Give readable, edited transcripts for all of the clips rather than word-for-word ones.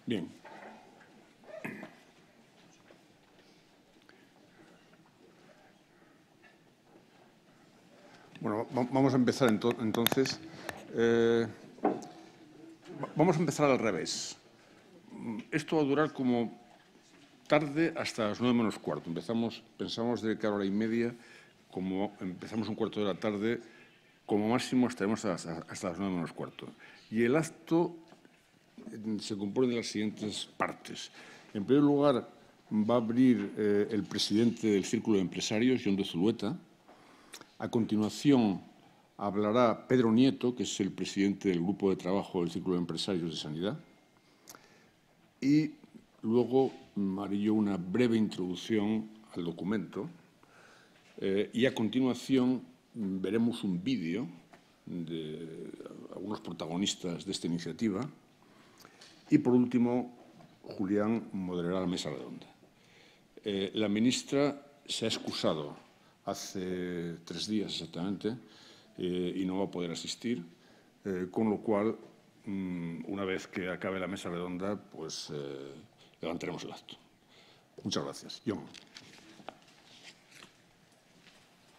Bien. Bueno, vamos a empezar entonces. Vamos a empezar al revés. Esto va a durar como tarde hasta las 9 menos cuarto. Pensamos dedicar hora y media. Como empezamos un cuarto de la tarde, como máximo estaremos hasta las 9 menos cuarto. Y el acto se compone de las siguientes partes. En primer lugar, va a abrir el presidente del Círculo de Empresarios, Jon de Zulueta. A continuación, hablará Pedro Nieto, que es el presidente del Grupo de Trabajo del Círculo de Empresarios de Sanidad. Y luego haré yo una breve introducción al documento. Y a continuación veremos un vídeo de algunos protagonistas de esta iniciativa. Y, por último, Julián moderará la mesa redonda. La ministra se ha excusado hace 3 días exactamente y no va a poder asistir, con lo cual, una vez que acabe la mesa redonda, pues levantaremos el acto. Muchas gracias. Jon.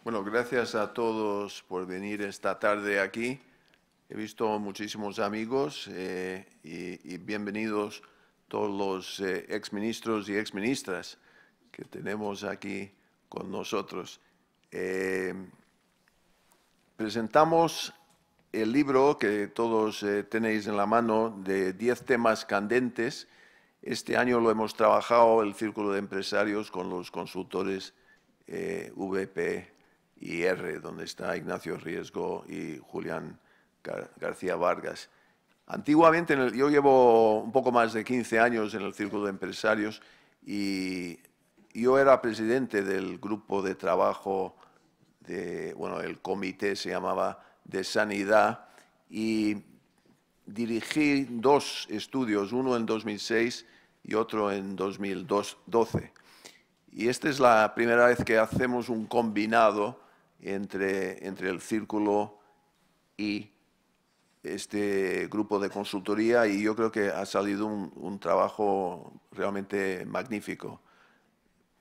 Bueno, gracias a todos por venir esta tarde aquí. He visto muchísimos amigos y bienvenidos todos los exministros y exministras que tenemos aquí con nosotros. Presentamos el libro que todos tenéis en la mano de 10 temas candentes. Este año lo hemos trabajado el Círculo de Empresarios con los consultores VP y R, donde está Ignacio Riesgo y Julián García Vargas. Antiguamente, yo llevo un poco más de 15 años en el Círculo de Empresarios y yo era presidente del grupo de trabajo, el comité se llamaba de sanidad, y dirigí 2 estudios, uno en 2006 y otro en 2012. Y esta es la primera vez que hacemos un combinado entre el Círculo y este grupo de consultoría, y yo creo que ha salido un trabajo realmente magnífico.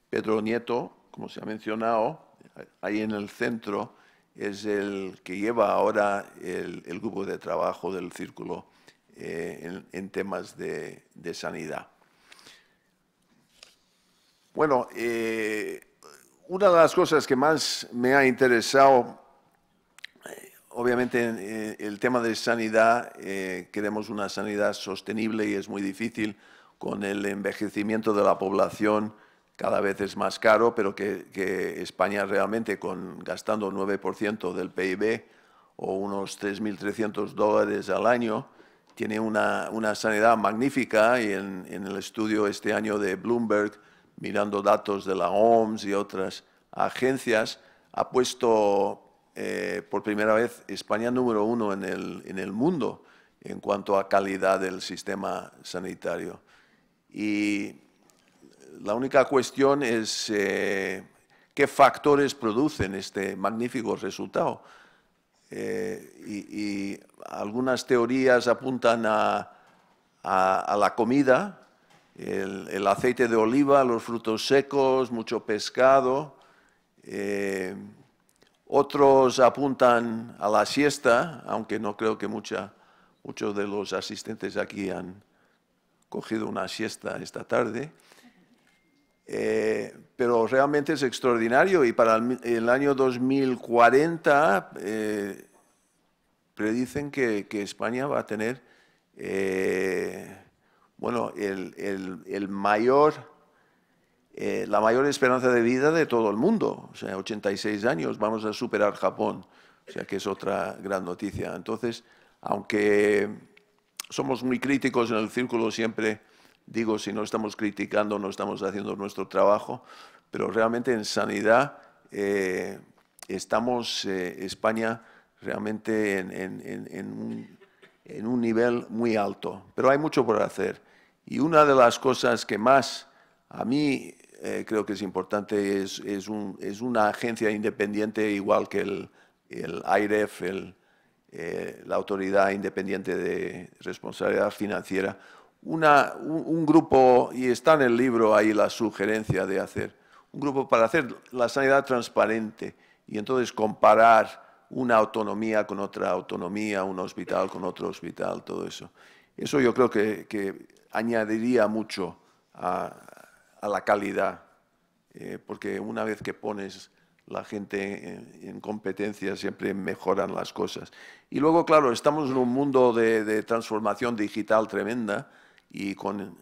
Pedro Nieto, como se ha mencionado, ahí en el centro, es el que lleva ahora el grupo de trabajo del Círculo en temas de sanidad. Bueno, una de las cosas que más me ha interesado, obviamente, el tema de sanidad, queremos una sanidad sostenible y es muy difícil con el envejecimiento de la población. Cada vez es más caro, pero que España realmente, gastando 9% del PIB o unos $3.300 al año, tiene una sanidad magnífica. Y en el estudio este año de Bloomberg, mirando datos de la OMS y otras agencias, ha puesto por primera vez España número 1 en el mundo en cuanto a calidad del sistema sanitario. Y la única cuestión es qué factores producen este magnífico resultado. Y algunas teorías apuntan a la comida, el aceite de oliva, los frutos secos, mucho pescado. Otros apuntan a la siesta, aunque no creo que muchos de los asistentes aquí han cogido una siesta esta tarde. Pero realmente es extraordinario, y para el año 2040 predicen que España va a tener la mayor esperanza de vida de todo el mundo, o sea, 86 años, vamos a superar Japón, o sea que es otra gran noticia. Entonces, aunque somos muy críticos en el Círculo, siempre digo, si no estamos criticando, no estamos haciendo nuestro trabajo, pero realmente en sanidad estamos, España, realmente en un nivel muy alto, pero hay mucho por hacer. Y una de las cosas que más a mí creo que es importante es una agencia independiente, igual que el AIREF, la Autoridad Independiente de Responsabilidad Financiera, un grupo, y está en el libro ahí la sugerencia de hacer, un grupo para hacer la sanidad transparente y entonces comparar una autonomía con otra autonomía, un hospital con otro hospital, todo eso. Eso yo creo que añadiría mucho a la calidad, porque una vez que pones la gente en competencia siempre mejoran las cosas. Y luego, claro, estamos en un mundo de transformación digital tremenda y con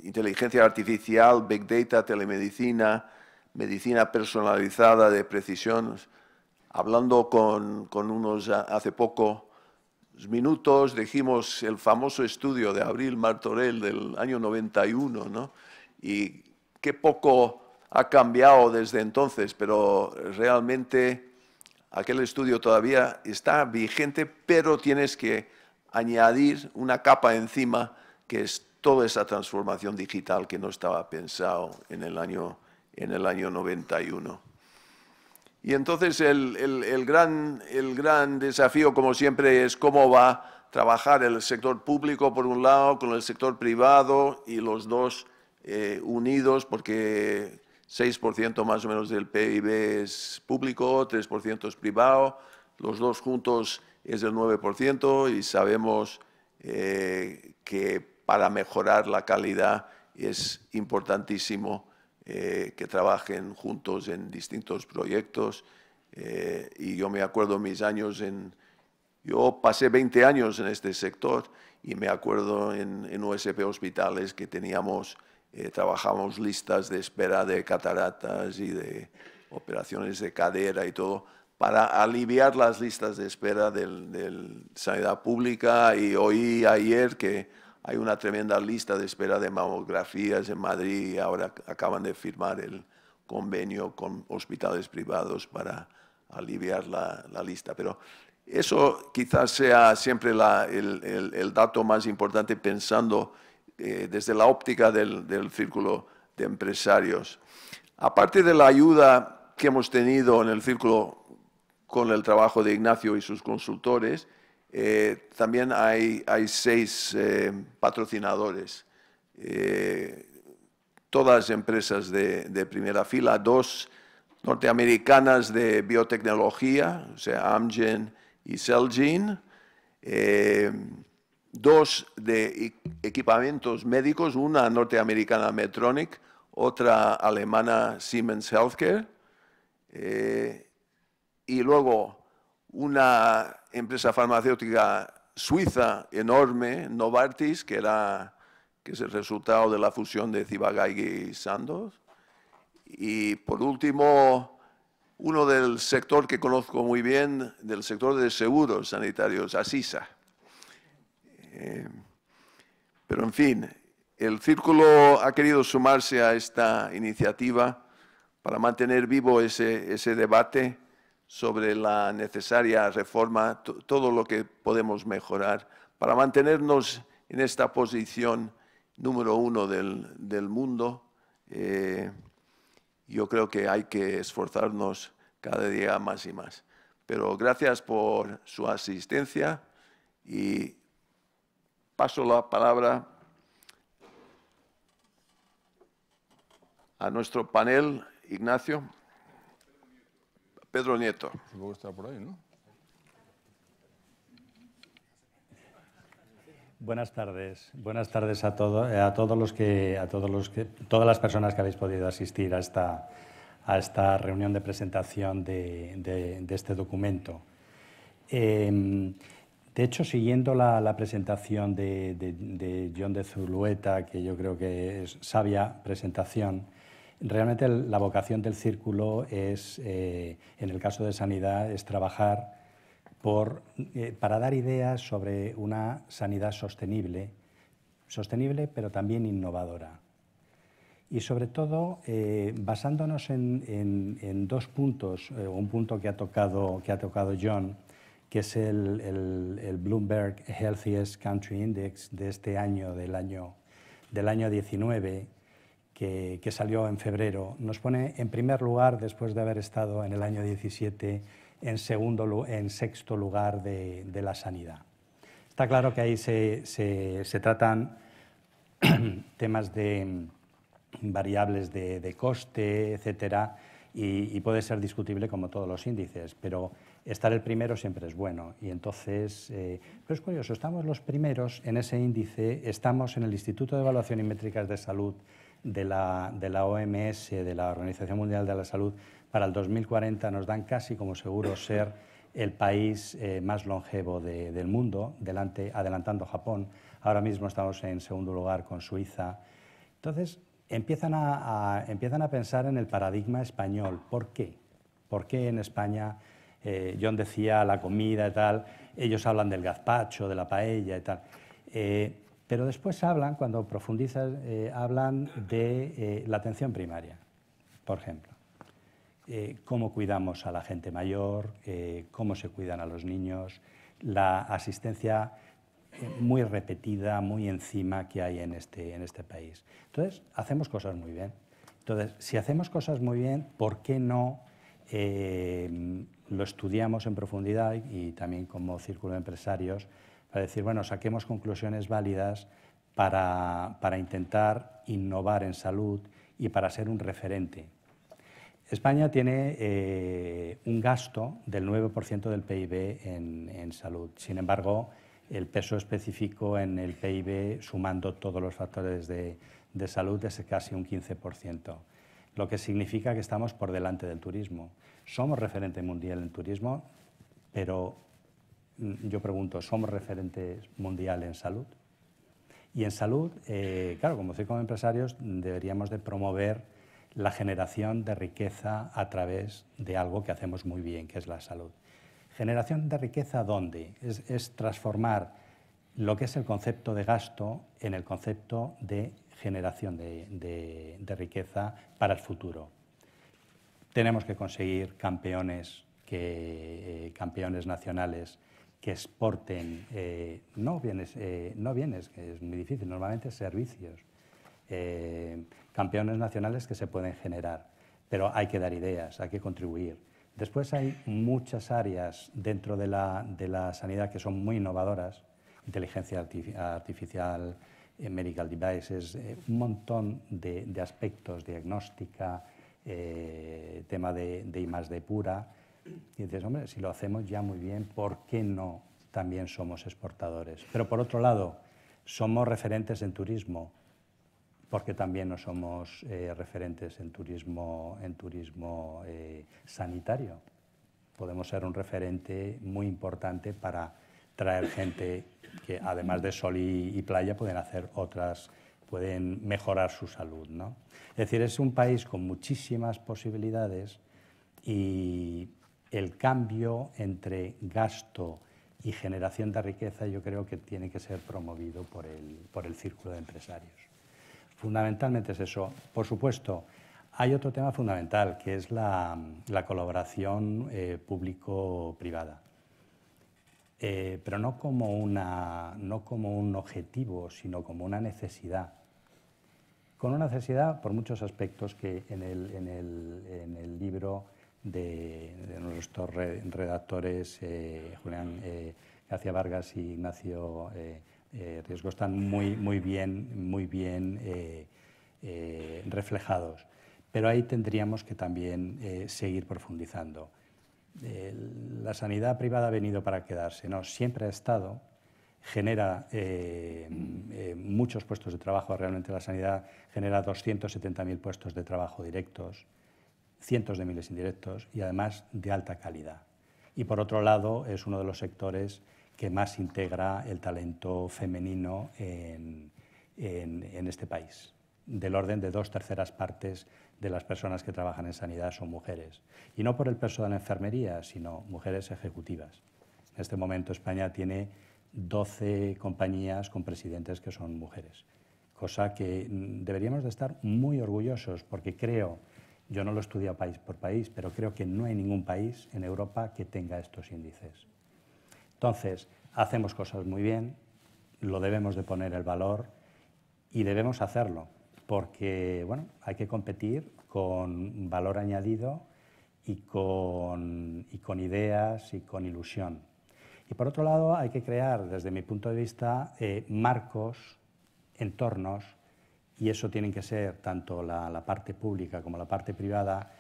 inteligencia artificial, big data, telemedicina, medicina personalizada de precisión. Hablando con unos hace pocos minutos, dijimos el famoso estudio de Abril Martorell del año 91, ¿no? Y qué poco ha cambiado desde entonces, pero realmente aquel estudio todavía está vigente, pero tienes que añadir una capa encima que es toda esa transformación digital que no estaba pensado en el año 91. Y entonces el gran desafío, como siempre, es cómo va a trabajar el sector público, por un lado, con el sector privado y los dos unidos, porque 6% más o menos del PIB es público, 3% es privado, los dos juntos es el 9% y sabemos que para mejorar la calidad es importantísimo que trabajen juntos en distintos proyectos. Y yo me acuerdo mis años yo pasé 20 años en este sector y me acuerdo en USP Hospitales que trabajamos listas de espera de cataratas y de operaciones de cadera y todo para aliviar las listas de espera de sanidad pública, y oí ayer que hay una tremenda lista de espera de mamografías en Madrid y ahora acaban de firmar el convenio con hospitales privados para aliviar la lista. Pero eso quizás sea siempre el dato más importante pensando desde la óptica del círculo de empresarios. Aparte de la ayuda que hemos tenido en el círculo con el trabajo de Ignacio y sus consultores, también hay 6 patrocinadores, todas empresas de primera fila, 2 norteamericanas de biotecnología, o sea, Amgen y Celgene, 2 de equipamientos médicos, una norteamericana Medtronic, otra alemana Siemens Healthcare, y luego una empresa farmacéutica suiza enorme, Novartis, que es el resultado de la fusión de Ciba-Geigy y Sandoz. Y por último, uno del sector que conozco muy bien, del sector de seguros sanitarios, Asisa. Pero en fin, el Círculo ha querido sumarse a esta iniciativa para mantener vivo ese debate sobre la necesaria reforma, todo lo que podemos mejorar, para mantenernos en esta posición número 1 del mundo. Yo creo que hay que esforzarnos cada día más y más. Pero gracias por su asistencia y paso la palabra a nuestro panel. Ignacio. Pedro Nieto. Supongo que está por ahí, ¿no? Buenas tardes a todas las personas que habéis podido asistir a esta reunión de presentación de este documento. De hecho, siguiendo la presentación de John de Zulueta, que yo creo que es sabia presentación, realmente la vocación del Círculo es, en el caso de sanidad, es trabajar para dar ideas sobre una sanidad sostenible pero también innovadora. Y sobre todo, basándonos en 2 puntos, un punto que ha tocado John, que es el Bloomberg Healthiest Country Index de este año, del año 19, que salió en febrero, nos pone en primer lugar, después de haber estado en el año 17 en sexto lugar de la sanidad. Está claro que ahí se tratan temas de variables de coste, etcétera, y puede ser discutible como todos los índices, pero estar el primero siempre es bueno. Y entonces, pero es curioso, estamos los primeros en ese índice, estamos en el Instituto de Evaluación y Métricas de Salud de la OMS, de la Organización Mundial de la Salud, para el 2040 nos dan casi como seguro ser el país más longevo del mundo, adelantando Japón. Ahora mismo estamos en segundo lugar con Suiza. Entonces, empiezan a pensar en el paradigma español. ¿Por qué? ¿Por qué en España, John decía la comida y tal, ellos hablan del gazpacho, de la paella y tal? Pero después hablan, cuando profundizas, hablan de la atención primaria, por ejemplo. Cómo cuidamos a la gente mayor, cómo se cuidan a los niños, la asistencia muy repetida, muy encima que hay en este país. Entonces, hacemos cosas muy bien. Entonces, si hacemos cosas muy bien, ¿por qué no lo estudiamos en profundidad y también como círculo de empresarios para decir, bueno, saquemos conclusiones válidas para intentar innovar en salud y para ser un referente? España tiene un gasto del 9% del PIB en salud. Sin embargo, el peso específico en el PIB, sumando todos los factores de salud, es casi un 15%, lo que significa que estamos por delante del turismo. Somos referente mundial en turismo, pero yo pregunto, ¿somos referentes mundial en salud? Y en salud, claro, como círculo de empresarios, deberíamos de promover la generación de riqueza a través de algo que hacemos muy bien, que es la salud. ¿Generación de riqueza dónde? Es transformar lo que es el concepto de gasto en el concepto de generación de riqueza para el futuro. Tenemos que conseguir campeones nacionales que exporten no bienes, que es muy difícil, normalmente servicios. Campeones nacionales que se pueden generar, pero hay que dar ideas, hay que contribuir. Después hay muchas áreas dentro de la sanidad que son muy innovadoras, inteligencia artificial, medical devices, un montón de aspectos, diagnóstica, tema de I+D pura. Y dices, hombre, si lo hacemos ya muy bien, ¿por qué no también somos exportadores? Pero por otro lado, somos referentes en turismo, porque también no somos referentes en turismo sanitario. Podemos ser un referente muy importante para traer gente que, además de sol y playa, pueden mejorar su salud, ¿no? Es decir, es un país con muchísimas posibilidades y el cambio entre gasto y generación de riqueza yo creo que tiene que ser promovido por el círculo de empresarios. Fundamentalmente es eso. Por supuesto, hay otro tema fundamental, que es la colaboración público-privada. Pero no como un objetivo, sino como una necesidad. Con una necesidad por muchos aspectos que en el libro de nuestros redactores, Julián García Vargas y Ignacio Riesgo, están muy bien reflejados. Pero ahí tendríamos que también seguir profundizando. La sanidad privada ha venido para quedarse, no, siempre ha estado, genera muchos puestos de trabajo, realmente la sanidad genera 270.000 puestos de trabajo directos, cientos de miles indirectos y además de alta calidad. Y por otro lado es uno de los sectores que más integra el talento femenino en este país. Del orden de 2/3 partes de las personas que trabajan en sanidad son mujeres. Y no por el peso de la enfermería, sino mujeres ejecutivas. En este momento España tiene 12 compañías con presidentes que son mujeres, cosa que deberíamos de estar muy orgullosos, porque creo, yo no lo he estudiado país por país, pero creo que no hay ningún país en Europa que tenga estos índices. Entonces, hacemos cosas muy bien, lo debemos de poner el valor y debemos hacerlo, porque bueno, hay que competir con valor añadido y con ideas y con ilusión. Y por otro lado, hay que crear, desde mi punto de vista, marcos entornos, y eso tienen que ser tanto la parte pública como la parte privada,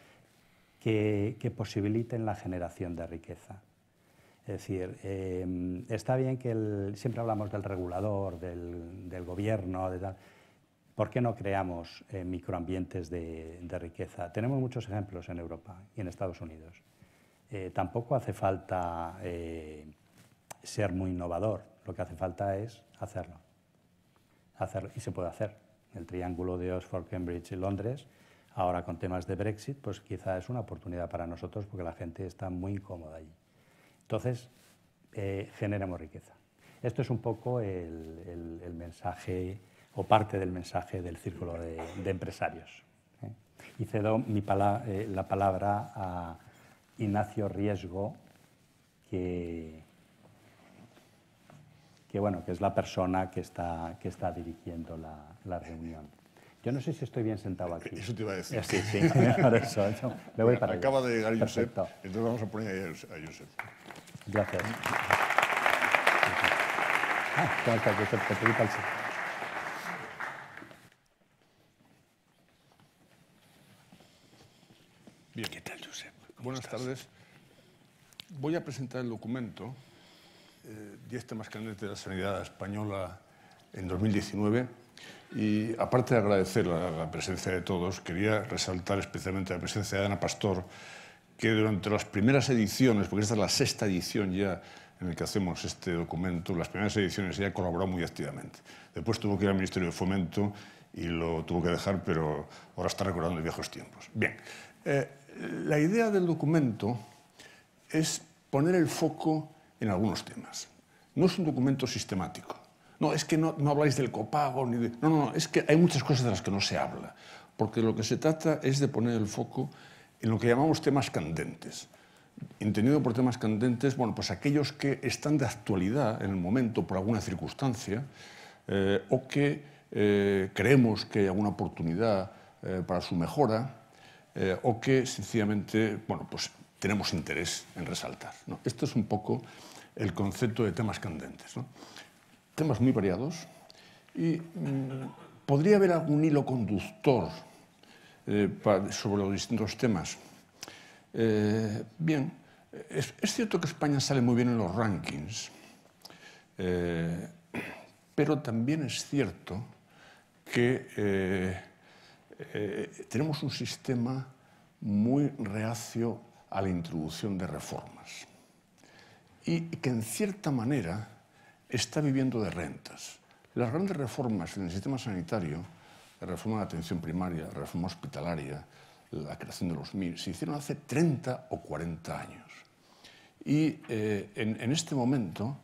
que posibiliten la generación de riqueza. Es decir, está bien que siempre hablamos del regulador, del gobierno, de tal. ¿Por qué no creamos microambientes de riqueza? Tenemos muchos ejemplos en Europa y en Estados Unidos. Tampoco hace falta ser muy innovador, lo que hace falta es hacerlo. Y se puede hacer. El triángulo de Oxford, Cambridge y Londres, ahora con temas de Brexit, pues quizá es una oportunidad para nosotros porque la gente está muy incómoda allí. Entonces, generemos riqueza. Esto es un poco el mensaje, o parte del mensaje del Círculo de Empresarios. Y cedo la palabra a Ignacio Riesgo, que es la persona que está dirigiendo la reunión. Yo no sé si estoy bien sentado aquí. Eso te iba a decir. Sí, por eso. Me voy para allá. Acaba de llegar Josep, Perfecto. entonces vamos a poner ahí a Josep. Gracias. ¿Cómo estás, Josep? Te pedí para el sitio. Bien. ¿Qué tal, Josep? Buenas tardes. Voy a presentar el documento 10 temas candentes de la sanidad española en 2019 y, aparte de agradecer la presencia de todos, quería resaltar especialmente la presencia de Ana Pastor, que durante las primeras ediciones, porque esta es la 6ª edición ya en la que hacemos este documento, las primeras ediciones ella colaboró muy activamente. Después tuvo que ir al Ministerio de Fomento y lo tuvo que dejar, pero ahora está recordando viejos tiempos. Bien, la idea del documento es poner el foco en algunos temas. No es un documento sistemático. No, es que no habláis del copago, ni de... No, es que hay muchas cosas de las que no se habla, porque lo que se trata es de poner el foco en lo que llamamos temas candentes. Entendido por temas candentes, bueno, pues aquellos que están de actualidad en el momento por alguna circunstancia o que creemos que hay alguna oportunidad para su mejora o que sencillamente, bueno, pues tenemos interés en resaltar, ¿no? Esto es un poco el concepto de temas candentes, ¿no? Temas muy variados y podría haber algún hilo conductor sobre los distintos temas. Bien, es cierto que España sale muy bien en los rankings, pero también es cierto que tenemos un sistema muy reacio a la introducción de reformas y que en cierta manera está viviendo de rentas. Las grandes reformas en el sistema sanitario, la reforma de atención primaria, la reforma hospitalaria, la creación de los MIR, se hicieron hace 30 o 40 años. Y en este momento,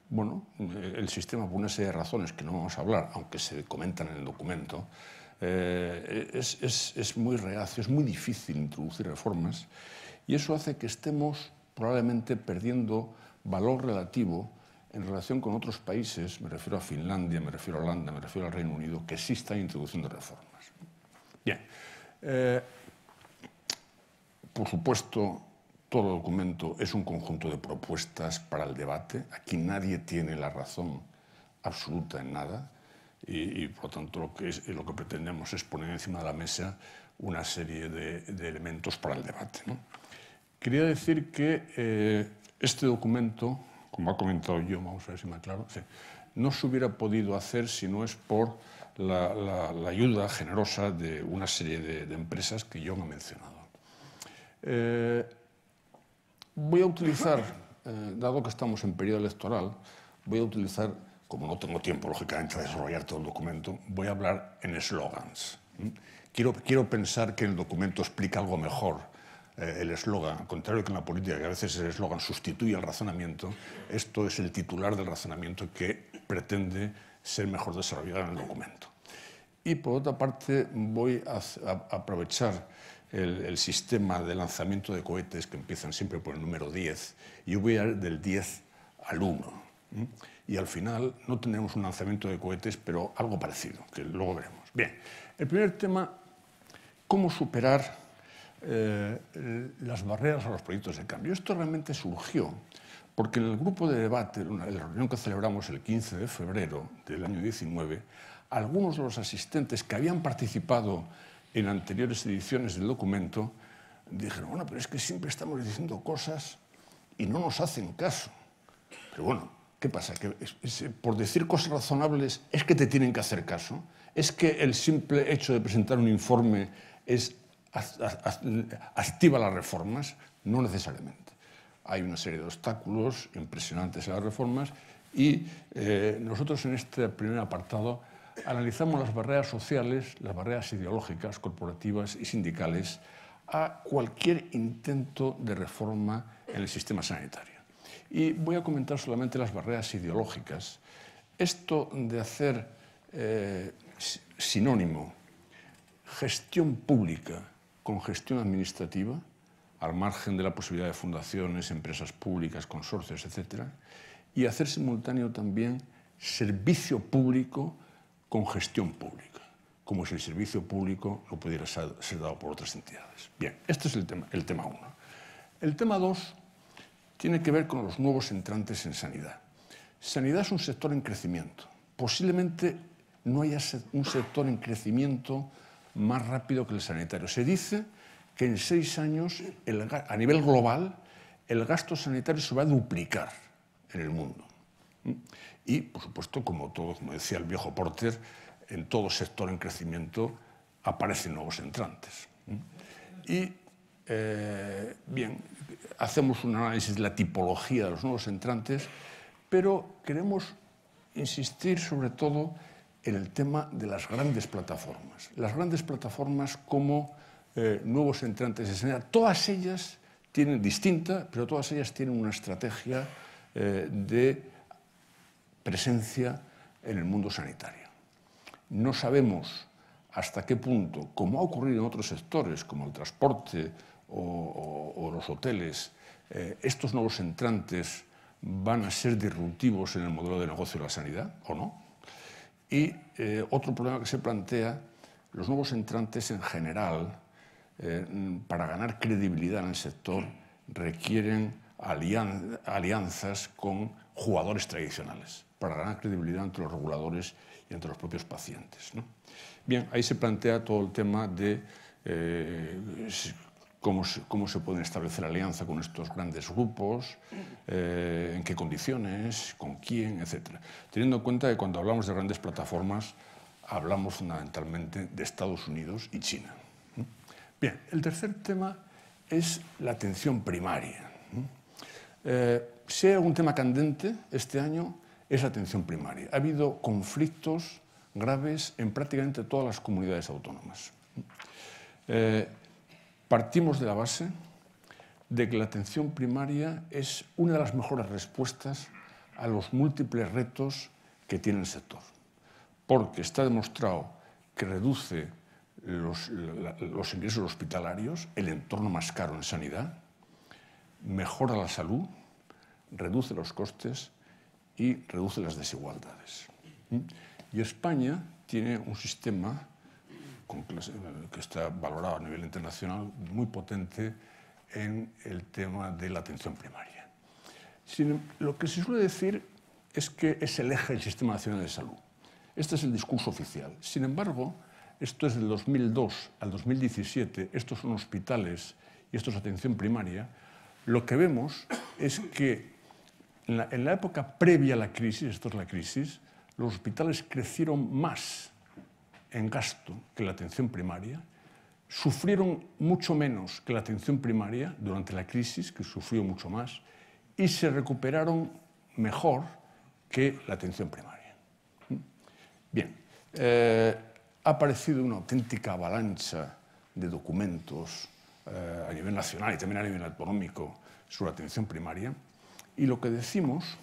bueno, el sistema, por una serie de razones que no vamos a hablar, aunque se comentan en el documento, es muy reacio, es muy difícil introducir reformas y eso hace que estemos probablemente perdiendo valor relativo en relación con otros países, me refiero a Finlandia, me refiero a Holanda, me refiero al Reino Unido, que sí están introduciendo reformas. Bien, por supuesto, todo documento es un conjunto de propuestas para el debate. Aquí nadie tiene la razón absoluta en nada y por lo tanto, lo que pretendemos es poner encima de la mesa una serie de elementos para el debate, ¿no? Quería decir que este documento, como ha comentado yo, vamos a ver si me aclaro, sí, no se hubiera podido hacer si no es por la ayuda generosa de una serie de empresas que yo no he mencionado. Voy a utilizar, dado que estamos en periodo electoral, voy a utilizar, como no tengo tiempo, lógicamente, de desarrollar todo el documento, voy a hablar en eslogans. Quiero pensar que el documento explica algo mejor el eslogan, al contrario que en la política, que a veces el eslogan sustituye al razonamiento. Esto es el titular del razonamiento que pretende ser mejor desarrollado en el documento. Y por otra parte, voy a aprovechar el sistema de lanzamiento de cohetes que empiezan siempre por el número 10, y yo voy a ir del 10 al 1. Y al final no tendremos un lanzamiento de cohetes, pero algo parecido, que luego veremos. Bien, el primer tema, cómo superar las barreras a los proyectos de cambio. Esto realmente surgió porque en el grupo de debate, en la reunión que celebramos el 15 de febrero del año 19, algunos de los asistentes que habían participado en anteriores ediciones del documento dijeron, bueno, pero es que siempre estamos diciendo cosas y no nos hacen caso. Pero bueno, ¿qué pasa? ¿Que por decir cosas razonables es que te tienen que hacer caso? ¿Es que el simple hecho de presentar un informe activa las reformas? No necesariamente. Hay una serie de obstáculos impresionantes en las reformas y nosotros en este primer apartado analizamos las barreras sociales, las barreras ideológicas, corporativas y sindicales a cualquier intento de reforma en el sistema sanitario. Y voy a comentar solamente las barreras ideológicas. Esto de hacer sinónimo gestión pública con gestión administrativa, al margen de la posibilidad de fundaciones, empresas públicas, consorcios, etc., y hacer simultáneo también servicio público con gestión pública, como si el servicio público no pudiera ser dado por otras entidades. Bien, este es el tema 1. El tema 2 tiene que ver con los nuevos entrantes en sanidad. Sanidad es un sector en crecimiento. Posiblemente no haya un sector en crecimiento más rápido que el sanitario. Se dice que en 6 años, a nivel global, el gasto sanitario se va a duplicar en el mundo. Y, por supuesto, como decía el viejo Porter, en todo sector en crecimiento aparecen nuevos entrantes. Y, bien, hacemos un análisis de la tipología de los nuevos entrantes, pero queremos insistir sobre todo en el tema de las grandes plataformas. Las grandes plataformas como nuevos entrantes de sanidad, todas ellas tienen distinta, pero todas ellas tienen una estrategia de presencia en el mundo sanitario. No sabemos hasta qué punto, como ha ocurrido en otros sectores, como el transporte o los hoteles, estos nuevos entrantes van a ser disruptivos en el modelo de negocio de la sanidad, o no. Y otro problema que se plantea, los nuevos entrantes en general, para ganar credibilidad en el sector, requieren alianzas con jugadores tradicionales, para ganar credibilidad entre los reguladores y entre los propios pacientes, ¿no? Bien, ahí se plantea todo el tema de cómo se pueden establecer alianza con estos grandes grupos, en qué condiciones, con quién, etc. Teniendo en cuenta que cuando hablamos de grandes plataformas, hablamos fundamentalmente de Estados Unidos y China. Bien, el tercer tema es la atención primaria. Si hay algún tema candente este año, es la atención primaria. Ha habido conflictos graves en prácticamente todas las comunidades autónomas. Partimos de la base de que la atención primaria es una de las mejores respuestas a los múltiples retos que tiene el sector, porque está demostrado que reduce los ingresos hospitalarios, el entorno más caro en sanidad, mejora la salud, reduce los costes y reduce las desigualdades. Y España tiene un sistema que está valorado a nivel internacional muy potente en el tema de la atención primaria. Lo que se suele decir es que es el eje del Sistema Nacional de Salud. Este es el discurso oficial. Sin embargo, esto es del 2002 al 2017, estos son hospitales y esto es atención primaria. Lo que vemos es que en la época previa a la crisis, esto es la crisis, los hospitales crecieron más en gasto que la atención primaria, sufrieron mucho menos que la atención primaria durante la crisis, que sufrió mucho más, y se recuperaron mejor que la atención primaria. Bien, ha aparecido una auténtica avalancha de documentos a nivel nacional y también a nivel autonómico sobre atención primaria, y lo que decimos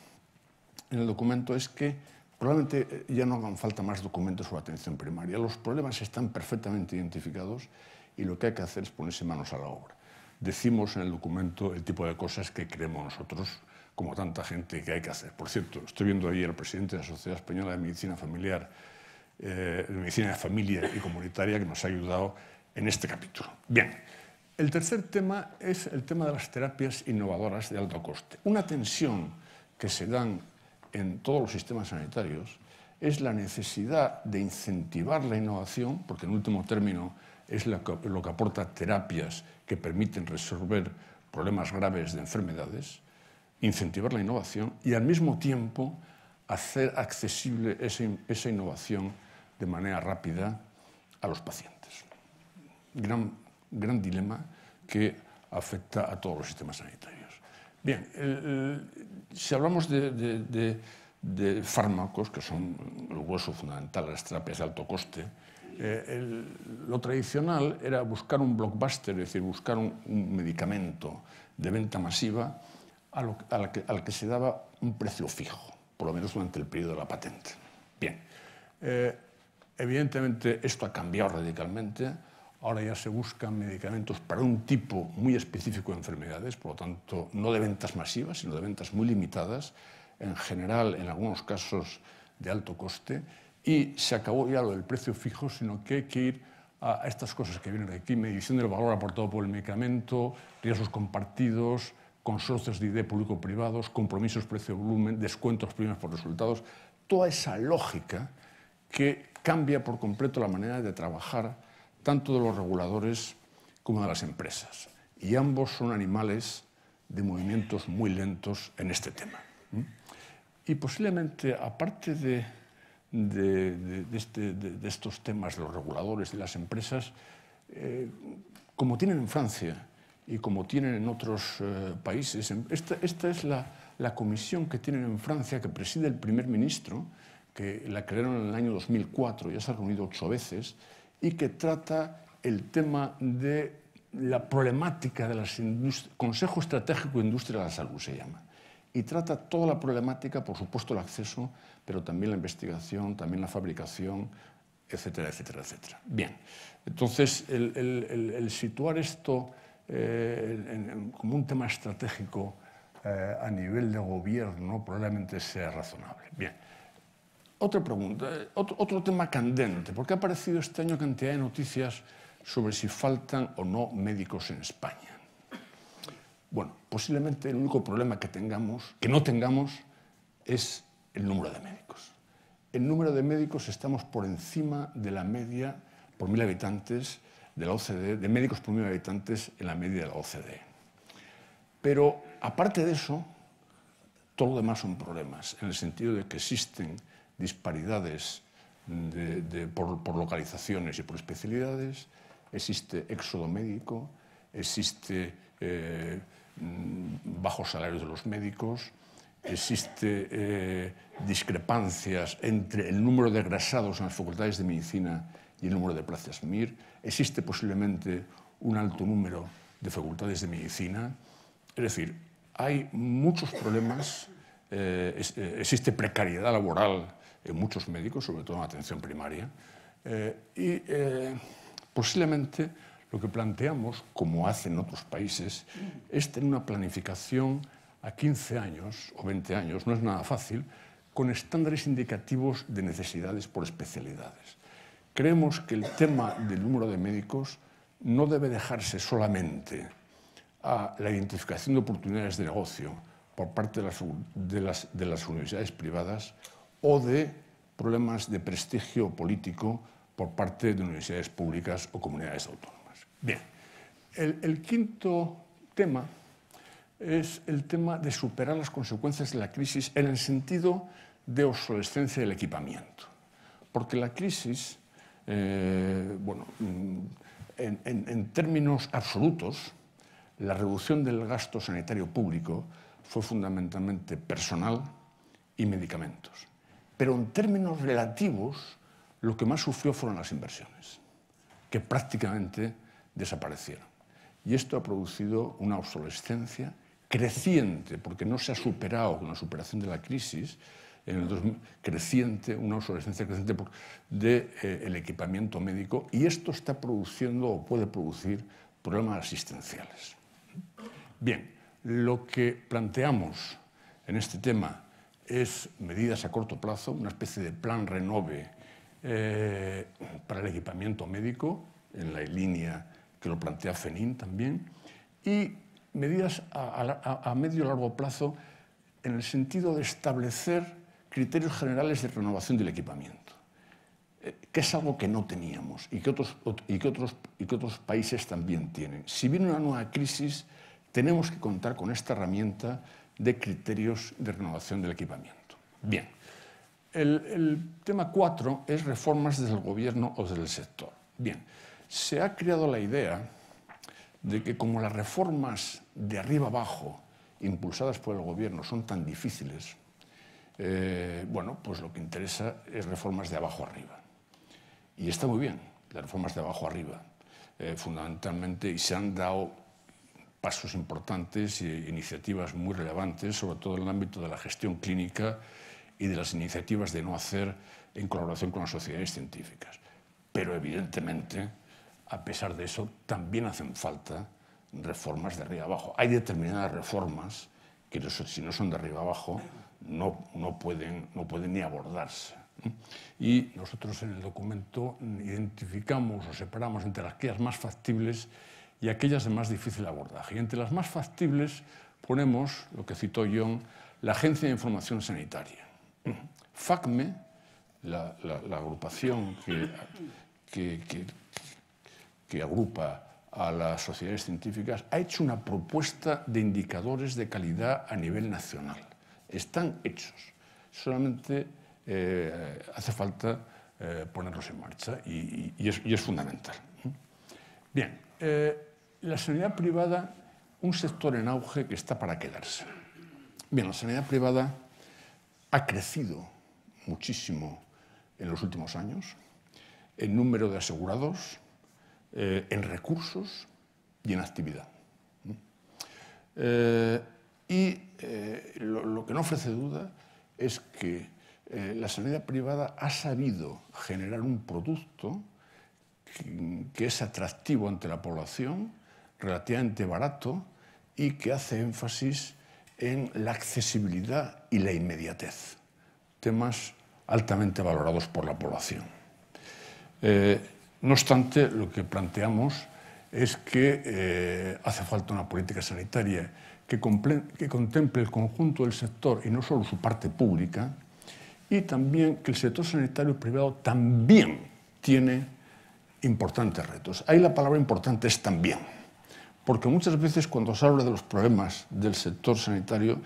en el documento es que probablemente ya no hagan falta más documentos sobre atención primaria. Los problemas están perfectamente identificados y lo que hay que hacer es ponerse manos a la obra. Decimos en el documento el tipo de cosas que creemos nosotros, como tanta gente, que hay que hacer. Por cierto, estoy viendo ahí al presidente de la Sociedad Española de Medicina Familiar, de Medicina de Familia y Comunitaria, que nos ha ayudado en este capítulo. Bien, El tercer tema es el tema de las terapias innovadoras de alto coste. Una tensión que se dan en todos los sistemas sanitarios es la necesidad de incentivar la innovación, porque en último término es lo que aporta terapias que permiten resolver problemas graves de enfermedades, incentivar la innovación y al mismo tiempo hacer accesible esa innovación de manera rápida a los pacientes. Gran dilema que afecta a todos los sistemas sanitarios. Bien, si hablamos de fármacos, que son el hueso fundamental de las terapias de alto coste, lo tradicional era buscar un blockbuster, es decir, buscar un medicamento de venta masiva al que se daba un precio fijo, por lo menos durante el periodo de la patente. Bien, evidentemente esto ha cambiado radicalmente. Ahora ya se buscan medicamentos para un tipo muy específico de enfermedades, por lo tanto, no de ventas masivas, sino de ventas muy limitadas, en general, en algunos casos de alto coste, y se acabó ya lo del precio fijo, sino que hay que ir a estas cosas que vienen aquí: medición del valor aportado por el medicamento, riesgos compartidos, consorcios de idea público-privados, compromisos precio-volumen, descuentos premios por resultados. Toda esa lógica que cambia por completo la manera de trabajar tanto de los reguladores como de las empresas. Y ambos son animales de movimientos muy lentos en este tema. Y posiblemente, aparte de estos temas de los reguladores y las empresas, como tienen en Francia y como tienen en otros países, esta es la comisión que tienen en Francia, que preside el primer ministro, que la crearon en el año 2004, ya se ha reunido 8 veces, y que trata el tema de la problemática de las industrias, Consejo Estratégico de Industria de la Salud se llama, y trata toda la problemática, por supuesto el acceso, pero también la investigación, también la fabricación, etcétera, etcétera, etcétera. Bien, entonces el situar esto como un tema estratégico a nivel de gobierno probablemente sea razonable. Bien. Otra pregunta, otro tema candente, porque ha aparecido este año cantidad de noticias sobre si faltan o no médicos en España. Bueno, posiblemente el único problema que no tengamos, es el número de médicos. El número de médicos estamos por encima de la media por 1.000 habitantes de la OCDE, de médicos por 1.000 habitantes en la media de la OCDE. Pero, aparte de eso, todo lo demás son problemas, en el sentido de que existen disparidades por localizaciones y por especialidades, existe éxodo médico, existe bajos salarios de los médicos, existe discrepancias entre el número de egresados en las facultades de medicina y el número de plazas MIR, existe posiblemente un alto número de facultades de medicina. Es decir, hay muchos problemas, existe precariedad laboral en muchos médicos, sobre todo en atención primaria, y posiblemente lo que planteamos, como hacen otros países, es tener una planificación a 15 años o 20 años, no es nada fácil, con estándares indicativos de necesidades por especialidades. Creemos que el tema del número de médicos no debe dejarse solamente a la identificación de oportunidades de negocio por parte de las universidades privadas o de problemas de prestigio político por parte de universidades públicas o comunidades autónomas. Bien, el quinto tema es el tema de superar las consecuencias de la crisis en el sentido de obsolescencia del equipamiento. Porque la crisis, en términos absolutos, la reducción del gasto sanitario público fue fundamentalmente personal y medicamentos. Pero en términos relativos, lo que más sufrió fueron las inversiones, que prácticamente desaparecieron. Y esto ha producido una obsolescencia creciente, porque no se ha superado con la superación de la crisis, una obsolescencia creciente del equipamiento médico, y esto está produciendo o puede producir problemas asistenciales. Bien, lo que planteamos en este tema es medidas a corto plazo, una especie de plan Renove para el equipamiento médico, en la línea que lo plantea FENIN también, y medidas a medio y largo plazo en el sentido de establecer criterios generales de renovación del equipamiento, que es algo que no teníamos y que otros países también tienen. Si viene una nueva crisis, tenemos que contar con esta herramienta de criterios de renovación del equipamiento. Bien, el tema 4 es reformas desde el gobierno o desde el sector. Bien, se ha creado la idea de que como las reformas de arriba abajo impulsadas por el gobierno son tan difíciles, bueno, pues lo que interesa es reformas de abajo arriba. Y está muy bien, las reformas de abajo arriba, fundamentalmente, y se han dado pasos importantes e iniciativas muy relevantes, sobre todo en el ámbito de la gestión clínica y de las iniciativas de no hacer en colaboración con las sociedades científicas. Pero evidentemente, a pesar de eso, también hacen falta reformas de arriba abajo. Hay determinadas reformas que si no son de arriba abajo no pueden ni abordarse. Y nosotros en el documento identificamos o separamos entre aquellas más factibles y aquellas de más difícil abordaje. Y entre las más factibles ponemos, lo que citó John, la Agencia de Información Sanitaria. FACME, la agrupación que agrupa a las sociedades científicas, ha hecho una propuesta de indicadores de calidad a nivel nacional. Están hechos, solamente hace falta ponerlos en marcha y es fundamental. Bien, la sanidad privada, un sector en auge que está para quedarse. Bien, la sanidad privada ha crecido muchísimo en los últimos años, en número de asegurados, en recursos y en actividad. Lo que no ofrece duda es que la sanidad privada ha sabido generar un producto que es atractivo ante la población, relativamente barato y que hace énfasis en la accesibilidad y la inmediatez, temas altamente valorados por la población. No obstante, lo que planteamos es que hace falta una política sanitaria que contemple el conjunto del sector y no solo su parte pública, y también que el sector sanitario privado también tiene importantes retos. Ahí la palabra importante es también, porque muchas veces cuando se habla de los problemas del sector sanitario,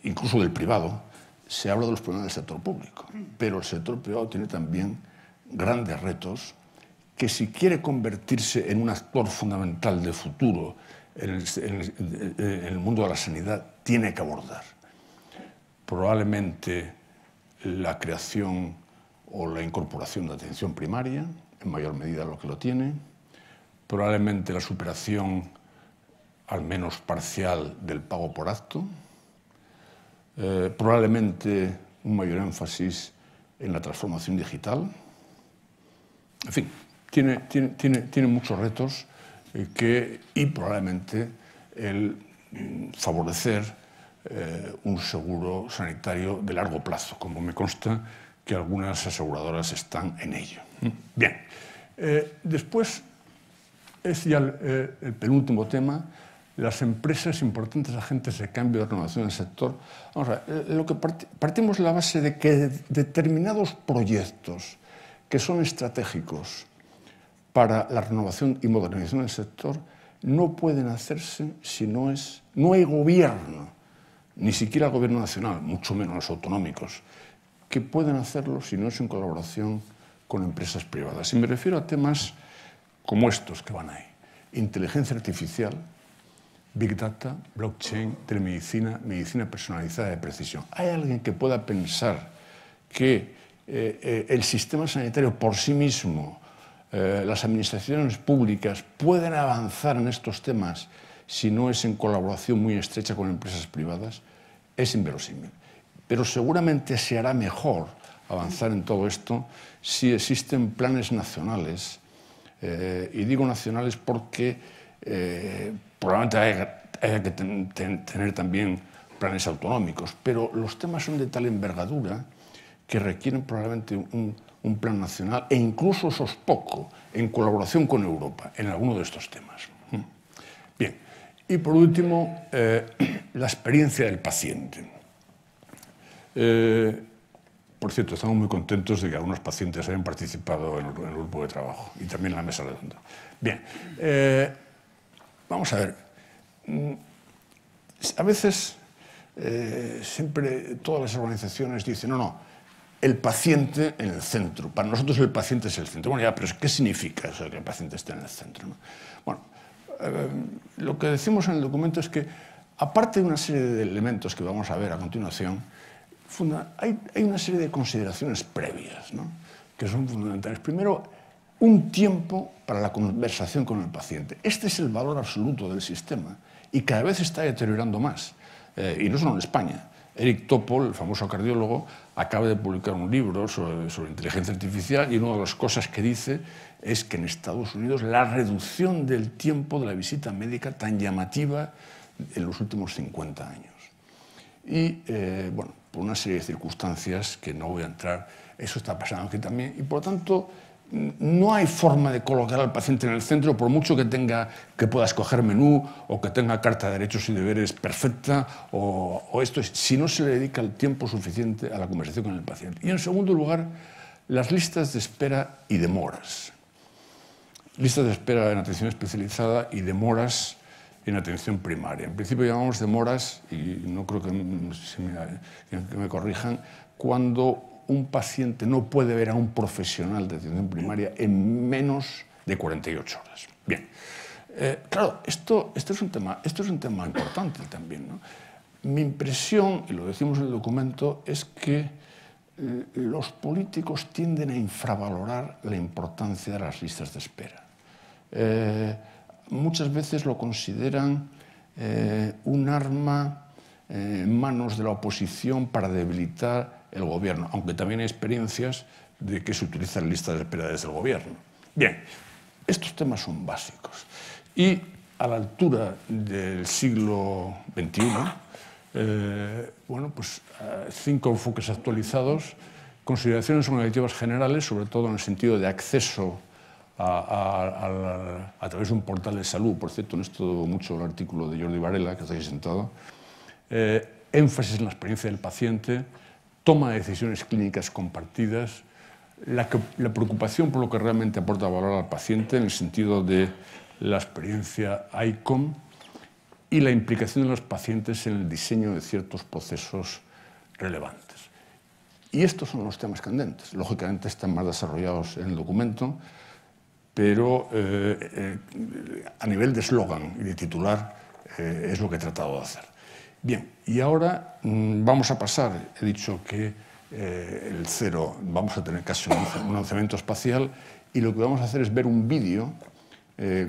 incluso del privado, se habla de los problemas del sector público, pero el sector privado tiene también grandes retos que si quiere convertirse en un actor fundamental de futuro en el mundo de la sanidad, tiene que abordar. Probablemente la creación o la incorporación de atención primaria, en mayor medida lo que lo tiene, probablemente la superación, al menos parcial, del pago por acto, probablemente un mayor énfasis en la transformación digital. En fin, tiene muchos retos y probablemente el favorecer un seguro sanitario de largo plazo, como me consta que algunas aseguradoras están en ello. Bien, después es ya el penúltimo tema, las empresas, importantes agentes de cambio de renovación del sector. Vamos a ver, lo que partimos de la base de que determinados proyectos que son estratégicos para la renovación y modernización del sector no pueden hacerse si no hay gobierno, ni siquiera el gobierno nacional, mucho menos los autonómicos, que pueden hacerlo si no es en colaboración con empresas privadas. Y me refiero a temas como estos que van ahí: inteligencia artificial, Big Data, blockchain, telemedicina, medicina personalizada de precisión. ¿Hay alguien que pueda pensar que el sistema sanitario por sí mismo, las administraciones públicas pueden avanzar en estos temas si no es en colaboración muy estrecha con empresas privadas? Es inverosímil. Pero seguramente se hará mejor avanzar en todo esto si existen planes nacionales. Y digo nacionales porque probablemente haya que tener también planes autonómicos, pero los temas son de tal envergadura que requieren probablemente un un plan nacional e incluso SOSPOCO, en colaboración con Europa, en alguno de estos temas. Bien, y por último, la experiencia del paciente. Por cierto, estamos muy contentos de que algunos pacientes hayan participado en el grupo de trabajo y también en la mesa redonda. Bien, vamos a ver. A veces, siempre todas las organizaciones dicen, no, el paciente en el centro. Para nosotros el paciente es el centro. Bueno, ya, pero ¿qué significa eso de que el paciente esté en el centro, ¿no? Bueno, lo que decimos en el documento es que, aparte de una serie de elementos que vamos a ver a continuación, hay una serie de consideraciones previas, ¿no?, que son fundamentales. Primero, un tiempo para la conversación con el paciente. Este es el valor absoluto del sistema y cada vez se está deteriorando más. Y no solo en España. Eric Topol, el famoso cardiólogo, acaba de publicar un libro sobre inteligencia artificial y una de las cosas que dice es que en Estados Unidos la reducción del tiempo de la visita médica tan llamativa en los últimos 50 años. Y, bueno, por una serie de circunstancias que no voy a entrar, eso está pasando aquí también. Y, por lo tanto, no hay forma de colocar al paciente en el centro, por mucho que pueda escoger menú o que tenga carta de derechos y deberes perfecta, o esto es, si no se le dedica el tiempo suficiente a la conversación con el paciente. Y, en segundo lugar, las listas de espera y demoras. Listas de espera en atención especializada y demoras en atención primaria. En principio llamamos demoras, y no creo que me corrijan, cuando un paciente no puede ver a un profesional de atención primaria en menos de 48 horas. Bien, claro, esto es un tema importante también, ¿no? Mi impresión, y lo decimos en el documento, es que los políticos tienden a infravalorar la importancia de las listas de espera. Muchas veces lo consideran un arma en manos de la oposición para debilitar el gobierno, aunque también hay experiencias de que se utilizan listas de espera desde el gobierno. Bien, estos temas son básicos. Y a la altura del siglo XXI, bueno, pues 5 enfoques actualizados, consideraciones organizativas generales, sobre todo en el sentido de acceso a través de un portal de salud. Por cierto, en esto mucho el artículo de Jordi Varela, que está ahí sentado. Énfasis en la experiencia del paciente, toma de decisiones clínicas compartidas, la preocupación por lo que realmente aporta valor al paciente en el sentido de la experiencia ICOM y la implicación de los pacientes en el diseño de ciertos procesos relevantes. Y estos son los temas candentes. Lógicamente están más desarrollados en el documento, pero a nivel de eslogan y de titular es lo que he tratado de hacer. Bien, y ahora vamos a pasar, he dicho que el 0 vamos a tener casi un lanzamiento espacial, y lo que vamos a hacer es ver un vídeo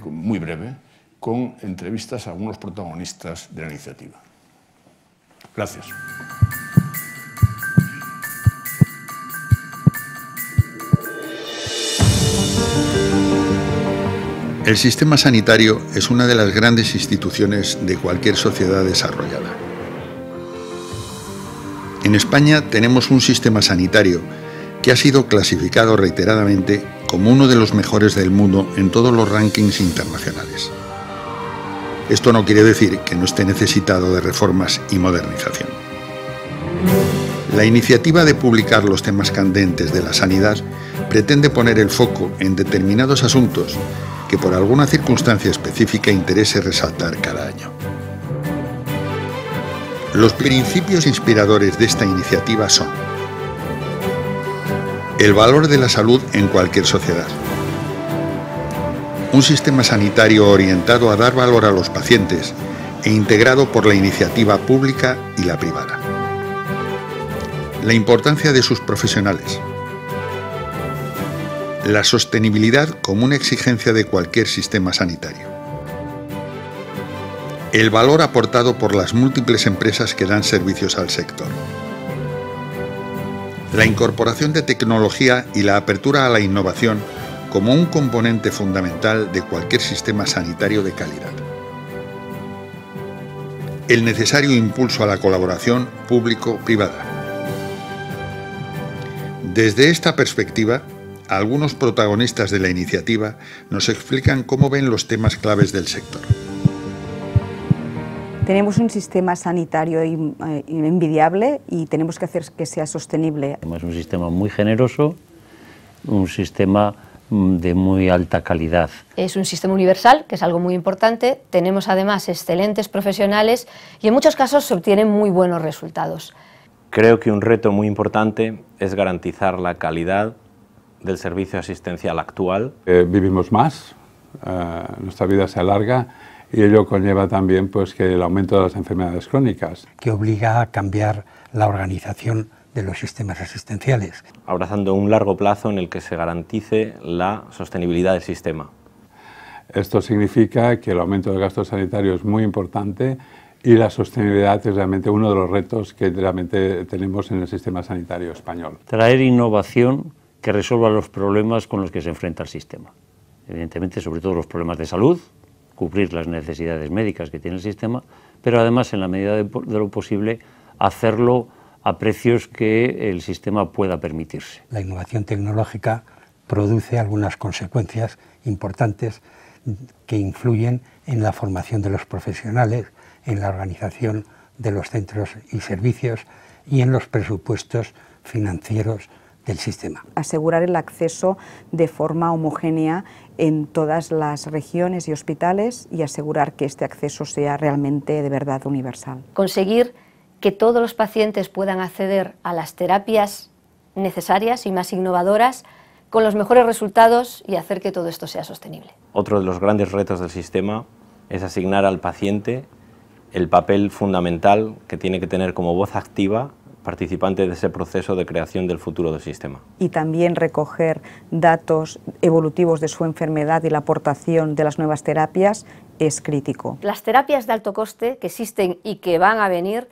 muy breve con entrevistas a algunos protagonistas de la iniciativa. Gracias. El sistema sanitario es una de las grandes instituciones de cualquier sociedad desarrollada. En España tenemos un sistema sanitario que ha sido clasificado reiteradamente como uno de los mejores del mundo en todos los rankings internacionales. Esto no quiere decir que no esté necesitado de reformas y modernización. La iniciativa de publicar los temas candentes de la sanidad pretende poner el foco en determinados asuntos que por alguna circunstancia específica interese resaltar cada año. Los principios inspiradores de esta iniciativa son: el valor de la salud en cualquier sociedad, un sistema sanitario orientado a dar valor a los pacientes e integrado por la iniciativa pública y la privada, la importancia de sus profesionales, la sostenibilidad como una exigencia de cualquier sistema sanitario, el valor aportado por las múltiples empresas que dan servicios al sector, la incorporación de tecnología y la apertura a la innovación como un componente fundamental de cualquier sistema sanitario de calidad, el necesario impulso a la colaboración público-privada, Desde esta perspectiva, algunos protagonistas de la iniciativa nos explican cómo ven los temas claves del sector. Tenemos un sistema sanitario envidiable y tenemos que hacer que sea sostenible. Es un sistema muy generoso, un sistema de muy alta calidad. Es un sistema universal, que es algo muy importante. Tenemos además excelentes profesionales y en muchos casos se obtienen muy buenos resultados. Creo que un reto muy importante es garantizar la calidad del servicio asistencial actual. Vivimos más, nuestra vida se alarga y ello conlleva también pues, que el aumento de las enfermedades crónicas. Que obliga a cambiar la organización de los sistemas asistenciales. Abrazando un largo plazo en el que se garantice la sostenibilidad del sistema. Esto significa que el aumento del gasto sanitario es muy importante y la sostenibilidad es realmente uno de los retos que realmente tenemos en el sistema sanitario español. Traer innovación que resuelva los problemas con los que se enfrenta el sistema. Evidentemente, sobre todo los problemas de salud, cubrir las necesidades médicas que tiene el sistema, pero además, en la medida de lo posible, hacerlo a precios que el sistema pueda permitirse. La innovación tecnológica produce algunas consecuencias importantes que influyen en la formación de los profesionales, en la organización de los centros y servicios y en los presupuestos financieros del sistema. Asegurar el acceso de forma homogénea en todas las regiones y hospitales y asegurar que este acceso sea realmente de verdad universal. Conseguir que todos los pacientes puedan acceder a las terapias necesarias y más innovadoras con los mejores resultados y hacer que todo esto sea sostenible. Otro de los grandes retos del sistema es asignar al paciente el papel fundamental que tiene que tener como voz activa, participante de ese proceso de creación del futuro del sistema. Y también recoger datos evolutivos de su enfermedad y la aportación de las nuevas terapias es crítico. Las terapias de alto coste que existen y que van a venir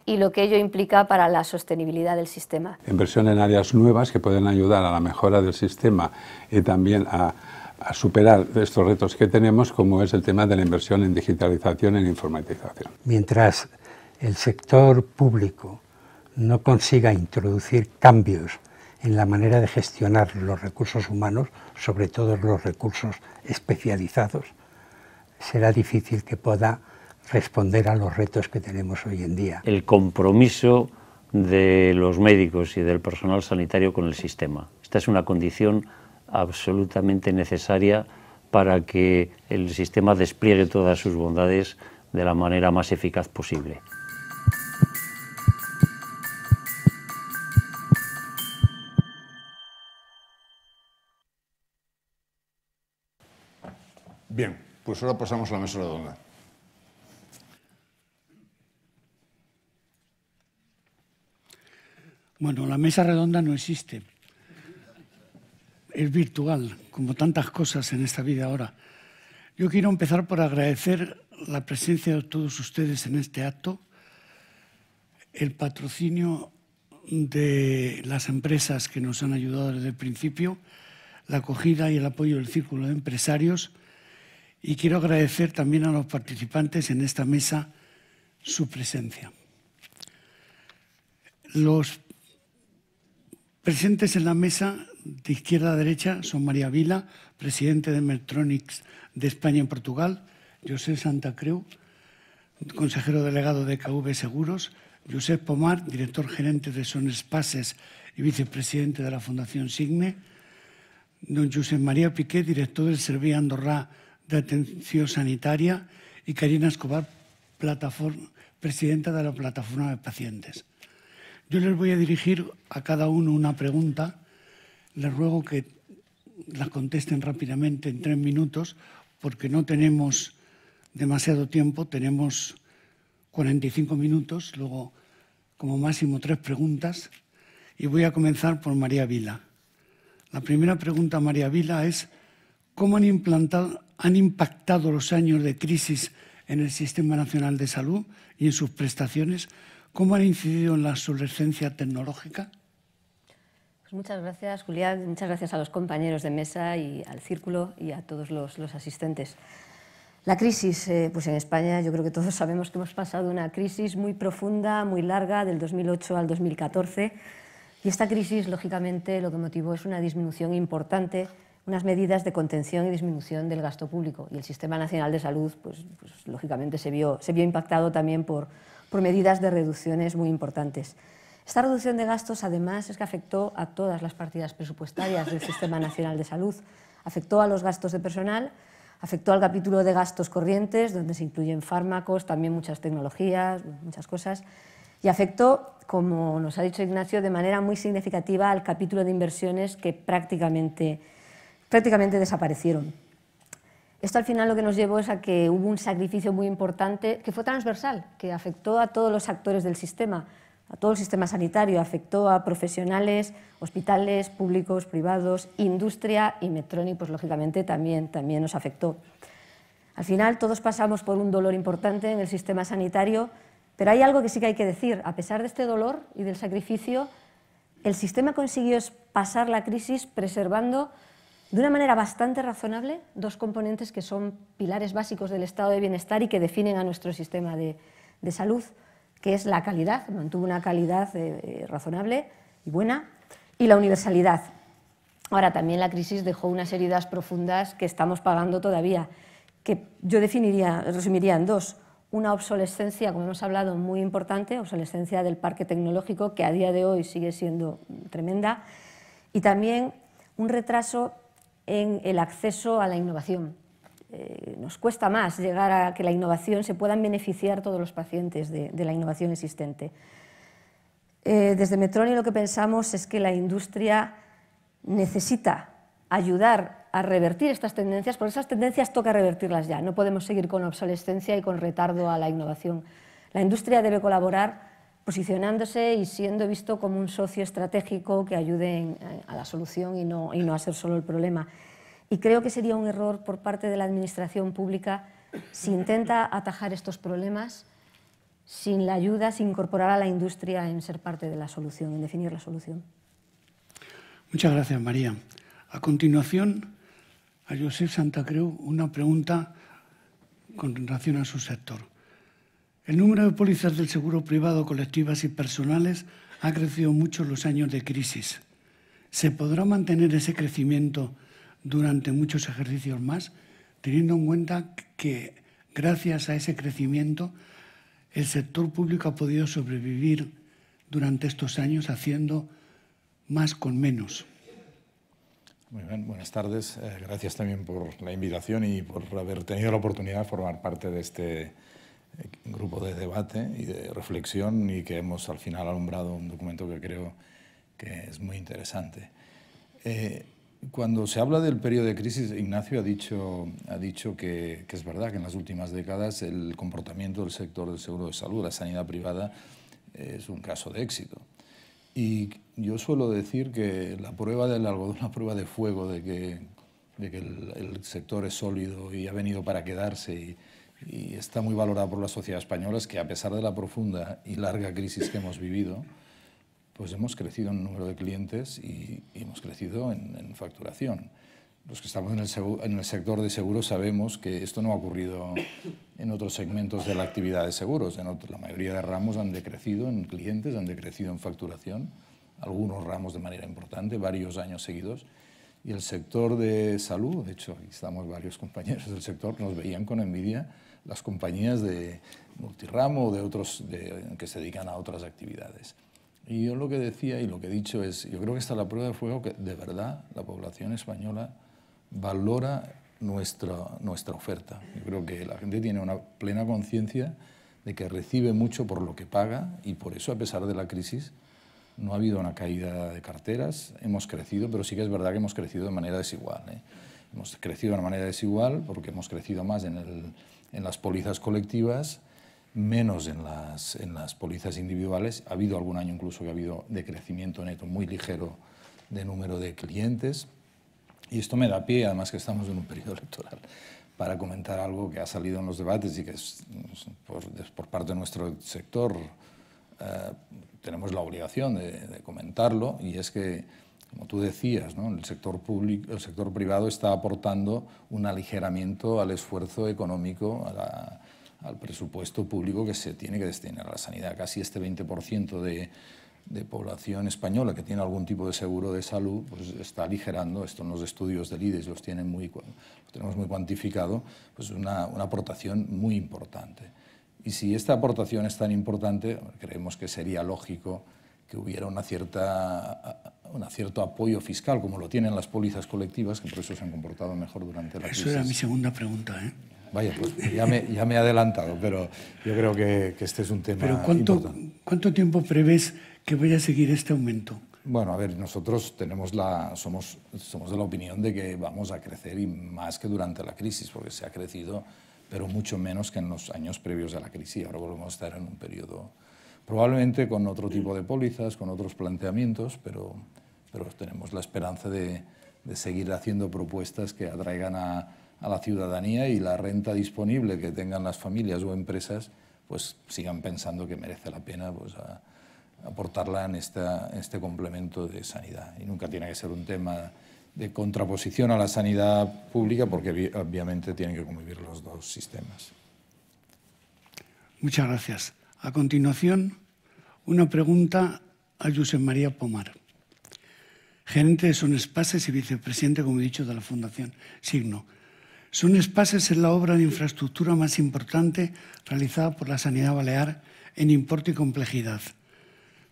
y lo que ello implica para la sostenibilidad del sistema. Inversión en áreas nuevas que pueden ayudar a la mejora del sistema y también a superar estos retos que tenemos, como es el tema de la inversión en digitalización y en informatización. Mientras el sector público no consiga introducir cambios en la manera de gestionar los recursos humanos, sobre todo los recursos especializados, será difícil que pueda responder a los retos que tenemos hoy en día. El compromiso de los médicos y del personal sanitario con el sistema. Esta es una condición absolutamente necesaria para que el sistema despliegue todas sus bondades de la manera más eficaz posible. Bien, pues ahora pasamos a la mesa redonda. Bueno, la mesa redonda no existe. Es virtual, como tantas cosas en esta vida ahora. Yo quiero empezar por agradecer la presencia de todos ustedes en este acto, el patrocinio de las empresas que nos han ayudado desde el principio, la acogida y el apoyo del Círculo de Empresarios, y quiero agradecer también a los participantes en esta mesa su presencia. Los presentes en la mesa, de izquierda a derecha, son María Vila, presidente de Medtronics de España y Portugal, José Santacreu, consejero delegado de KV Seguros, Josep Pomar, director gerente de Son Espases y vicepresidente de la Fundación Signe, don Josep María Piqué, director del Servei Andorrà de Atención Sanitaria, y Karina Escobar, presidenta de la Plataforma de Pacientes. Yo les voy a dirigir a cada uno una pregunta. Les ruego que la contesten rápidamente en 3 minutos, porque no tenemos demasiado tiempo, tenemos 45 minutos, luego como máximo 3 preguntas, y voy a comenzar por María Vila. La primera pregunta, María Vila, es ¿cómo han impactado los años de crisis en el Sistema Nacional de Salud y en sus prestaciones? ¿Cómo han incidido en la obsolescencia tecnológica? Pues muchas gracias, Julián. Muchas gracias a los compañeros de mesa y al Círculo y a todos los asistentes. La crisis, pues en España yo creo que todos sabemos que hemos pasado una crisis muy profunda, muy larga, del 2008 al 2014. Y esta crisis, lógicamente, lo que motivó es una disminución importante, unas medidas de contención y disminución del gasto público. Y el Sistema Nacional de Salud, pues lógicamente, se vio impactado también por medidas de reducciones muy importantes. Esta reducción de gastos, además, es que afectó a todas las partidas presupuestarias del Sistema Nacional de Salud. Afectó a los gastos de personal, afectó al capítulo de gastos corrientes, donde se incluyen fármacos, también muchas tecnologías, muchas cosas, y afectó, como nos ha dicho Ignacio, de manera muy significativa al capítulo de inversiones que prácticamente desaparecieron. Esto al final lo que nos llevó es a que hubo un sacrificio muy importante que fue transversal, que afectó a todos los actores del sistema, a todo el sistema sanitario, afectó a profesionales, hospitales públicos, privados, industria y Medtronic, pues lógicamente también nos afectó. Al final todos pasamos por un dolor importante en el sistema sanitario, pero hay algo que sí que hay que decir. A pesar de este dolor y del sacrificio, el sistema consiguió pasar la crisis preservando de una manera bastante razonable dos componentes que son pilares básicos del estado de bienestar y que definen a nuestro sistema de salud, que es la calidad, mantuvo una calidad razonable y buena, y la universalidad. Ahora, también la crisis dejó unas heridas profundas que estamos pagando todavía, que yo resumiría en dos. Una obsolescencia, como hemos hablado, muy importante, obsolescencia del parque tecnológico, que a día de hoy sigue siendo tremenda, y también un retraso en el acceso a la innovación. Nos cuesta más llegar a que la innovación se puedan beneficiar todos los pacientes de la innovación existente. Desde Medtronic lo que pensamos es que la industria necesita ayudar a revertir estas tendencias, porque esas tendencias toca revertirlas ya. No podemos seguir con obsolescencia y con retardo a la innovación. La industria debe colaborar posicionándose y siendo visto como un socio estratégico que ayude a la solución y no a ser solo el problema. Y creo que sería un error por parte de la administración pública si intenta atajar estos problemas sin la ayuda, sin incorporar a la industria en ser parte de la solución, en definir la solución. Muchas gracias, María. A continuación, a Josep Santacreu, una pregunta con relación a su sector. El número de pólizas del seguro privado, colectivas y personales ha crecido mucho en los años de crisis. ¿Se podrá mantener ese crecimiento durante muchos ejercicios más, teniendo en cuenta que gracias a ese crecimiento el sector público ha podido sobrevivir durante estos años haciendo más con menos? Muy bien, buenas tardes. Gracias también por la invitación y por haber tenido la oportunidad de formar parte de este grupo de debate y de reflexión, y que hemos al final alumbrado un documento que creo que es muy interesante. Cuando se habla del periodo de crisis, Ignacio ha dicho que es verdad que en las últimas décadas el comportamiento del sector del seguro de salud, la sanidad privada, es un caso de éxito. Y yo suelo decir que la prueba del algodón, la prueba de fuego de que el sector es sólido y ha venido para quedarse y está muy valorado por la sociedad española, es que a pesar de la profunda y larga crisis que hemos vivido, pues hemos crecido en número de clientes y hemos crecido en facturación. Los que estamos en el sector de seguros sabemos que esto no ha ocurrido en otros segmentos de la actividad de seguros. La mayoría de ramos han decrecido en clientes, han decrecido en facturación, algunos ramos de manera importante, varios años seguidos. Y el sector de salud, de hecho, aquí estamos varios compañeros del sector, nos veían con envidia las compañías de multirramo o de otros que se dedican a otras actividades. Y yo lo que decía y lo que he dicho es, yo creo que esta es la prueba de fuego que de verdad la población española valora nuestra oferta. Yo creo que la gente tiene una plena conciencia de que recibe mucho por lo que paga, y por eso, a pesar de la crisis, no ha habido una caída de carteras. Hemos crecido, pero sí que es verdad que hemos crecido de manera desigual. Hemos crecido de manera desigual porque hemos crecido más en las pólizas colectivas, menos en las pólizas individuales. Ha habido algún año incluso que ha habido decrecimiento neto muy ligero de número de clientes. Y esto me da pie, además que estamos en un periodo electoral, para comentar algo que ha salido en los debates y que es por parte de nuestro sector tenemos la obligación de comentarlo, y es que, como tú decías, ¿no?, el sector privado está aportando un aligeramiento al esfuerzo económico, al presupuesto público que se tiene que destinar a la sanidad. Casi este 20% de población española que tiene algún tipo de seguro de salud, pues está aligerando, esto en los estudios del IDES lo tenemos muy cuantificado, pues una aportación muy importante. Y si esta aportación es tan importante, creemos que sería lógico que hubiera un cierto apoyo fiscal, como lo tienen las pólizas colectivas, que por eso se han comportado mejor durante la crisis. Eso era mi segunda pregunta, ¿eh? Vaya, pues ya me he adelantado, pero yo creo que este es un tema importante. ¿Cuánto tiempo prevés que vaya a seguir este aumento? Bueno, a ver, nosotros somos de la opinión de que vamos a crecer y más que durante la crisis, porque se ha crecido, pero mucho menos que en los años previos a la crisis. Ahora volvemos a estar en un periodo, probablemente con otro tipo de pólizas, con otros planteamientos, pero tenemos la esperanza de seguir haciendo propuestas que atraigan a la ciudadanía y la renta disponible que tengan las familias o empresas, pues sigan pensando que merece la pena pues, aportarla en este complemento de sanidad. Y nunca tiene que ser un tema de contraposición a la sanidad pública, porque obviamente tienen que convivir los dos sistemas. Muchas gracias. A continuación, una pregunta a Josep María Pomar, gerente de Son Espases y vicepresidente, como he dicho, de la Fundación Signo. Son Espases es la obra de infraestructura más importante realizada por la sanidad balear en importe y complejidad.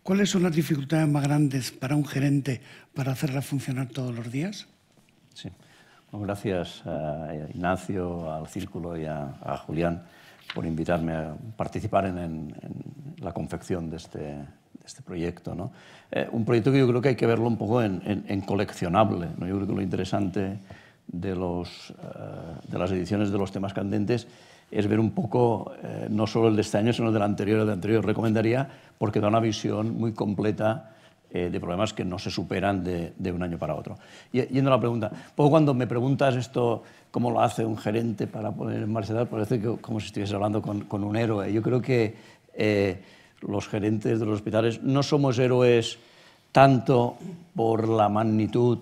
¿Cuáles son las dificultades más grandes para un gerente para hacerla funcionar todos los días? Sí. Bueno, gracias a Ignacio, al Círculo y a Julián por invitarme a participar en la confección de este proyecto, ¿no? Un proyecto que yo creo que hay que verlo un poco en coleccionable, ¿no? Yo creo que lo interesante de las ediciones de los temas candentes es ver un poco no solo el de este año, sino el del anterior. El del anterior recomendaría porque da una visión muy completa de problemas que no se superan de un año para otro. Yendo a la pregunta, poco cuando me preguntas esto, cómo lo hace un gerente para poner en marcha, parece como si estuviese hablando con un héroe. Yo creo que los gerentes de los hospitales no somos héroes tanto por la magnitud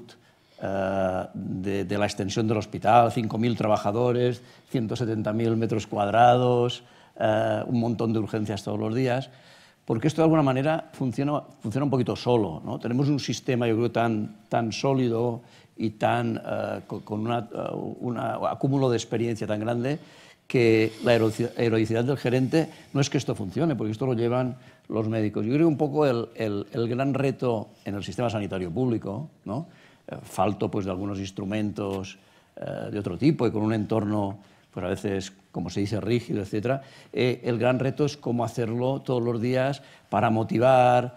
de la extensión del hospital, 5.000 trabajadores, 170.000 metros cuadrados, un montón de urgencias todos los días, porque esto de alguna manera funciona un poquito solo, ¿no? Tenemos un sistema, yo creo, tan sólido y con un acúmulo de experiencia tan grande que la heroicidad del gerente no es que esto funcione, porque esto lo llevan los médicos. Yo creo que un poco el gran reto en el sistema sanitario público, ¿no? Falto pues, de algunos instrumentos de otro tipo y con un entorno pues, a veces, como se dice, rígido, etc. El gran reto es cómo hacerlo todos los días para motivar,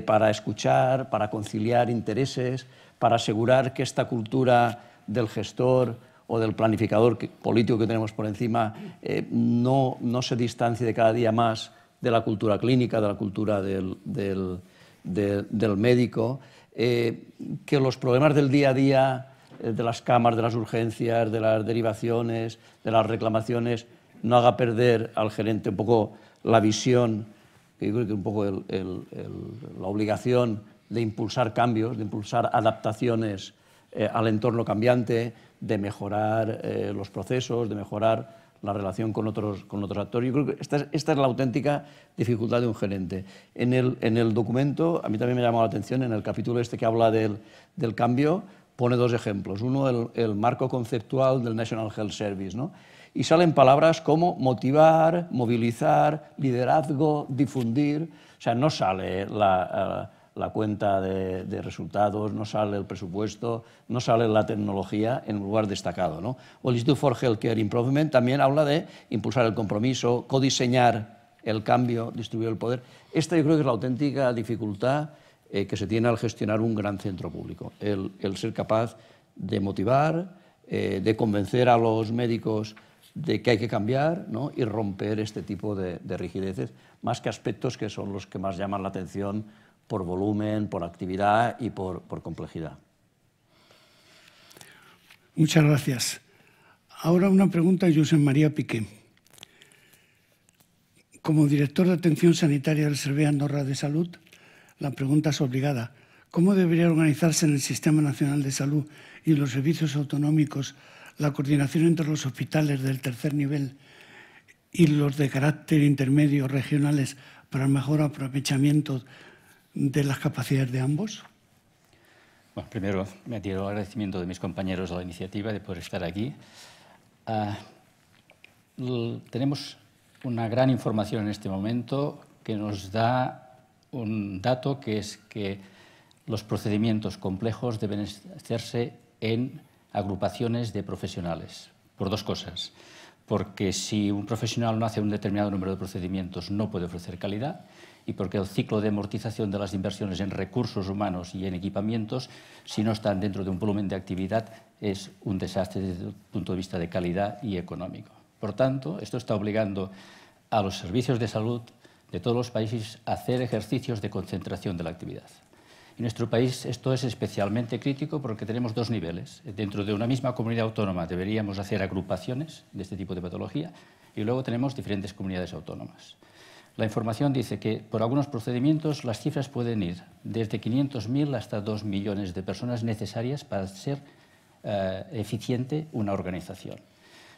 para escuchar, para conciliar intereses, para asegurar que esta cultura del gestor o del planificador político que tenemos por encima no se distancie de cada día más de la cultura clínica, de la cultura del médico, que los problemas del día a día, de las camas, de las urgencias, de las derivaciones, de las reclamaciones, no haga perder al gerente un poco la visión, que yo creo que un poco la obligación de impulsar cambios, de impulsar adaptaciones al entorno cambiante, de mejorar los procesos, de mejorar la relación con otros actores. Yo creo que esta es la auténtica dificultad de un gerente. En el documento, a mí también me ha llamado la atención, en el capítulo este que habla del cambio, pone dos ejemplos. Uno, el marco conceptual del National Health Service, ¿no? Y salen palabras como motivar, movilizar, liderazgo, difundir. O sea, no sale la cuenta de resultados, no sale el presupuesto, no sale la tecnología en un lugar destacado, ¿no? O el Institute for Healthcare Improvement también habla de impulsar el compromiso, codiseñar el cambio, distribuir el poder. Esta yo creo que es la auténtica dificultad que se tiene al gestionar un gran centro público, el ser capaz de motivar, de convencer a los médicos de que hay que cambiar, ¿no? Y romper este tipo de rigideces, más que aspectos que son los que más llaman la atención por volumen, por actividad y por complejidad. Muchas gracias. Ahora una pregunta a Josep María Piqué. Como director de Atención Sanitaria del Servei Andorra de Salud, la pregunta es obligada. ¿Cómo debería organizarse en el Sistema Nacional de Salud y en los servicios autonómicos la coordinación entre los hospitales del tercer nivel y los de carácter intermedio regionales para el mejor aprovechamiento de las capacidades de ambos? Bueno, primero me adhiero al agradecimiento de mis compañeros a la iniciativa de poder estar aquí. Tenemos una gran información en este momento que nos da un dato, que es que los procedimientos complejos deben hacerse en agrupaciones de profesionales, por dos cosas. Porque si un profesional no hace un determinado número de procedimientos, no puede ofrecer calidad, y porque el ciclo de amortización de las inversiones en recursos humanos y en equipamientos, si no están dentro de un volumen de actividad, es un desastre desde el punto de vista de calidad y económico. Por tanto, esto está obligando a los servicios de salud de todos los países a hacer ejercicios de concentración de la actividad. En nuestro país esto es especialmente crítico porque tenemos dos niveles. Dentro de una misma comunidad autónoma deberíamos hacer agrupaciones de este tipo de patología y luego tenemos diferentes comunidades autónomas. La información dice que por algunos procedimientos las cifras pueden ir desde 500.000 hasta 2 millones de personas necesarias para ser eficiente una organización.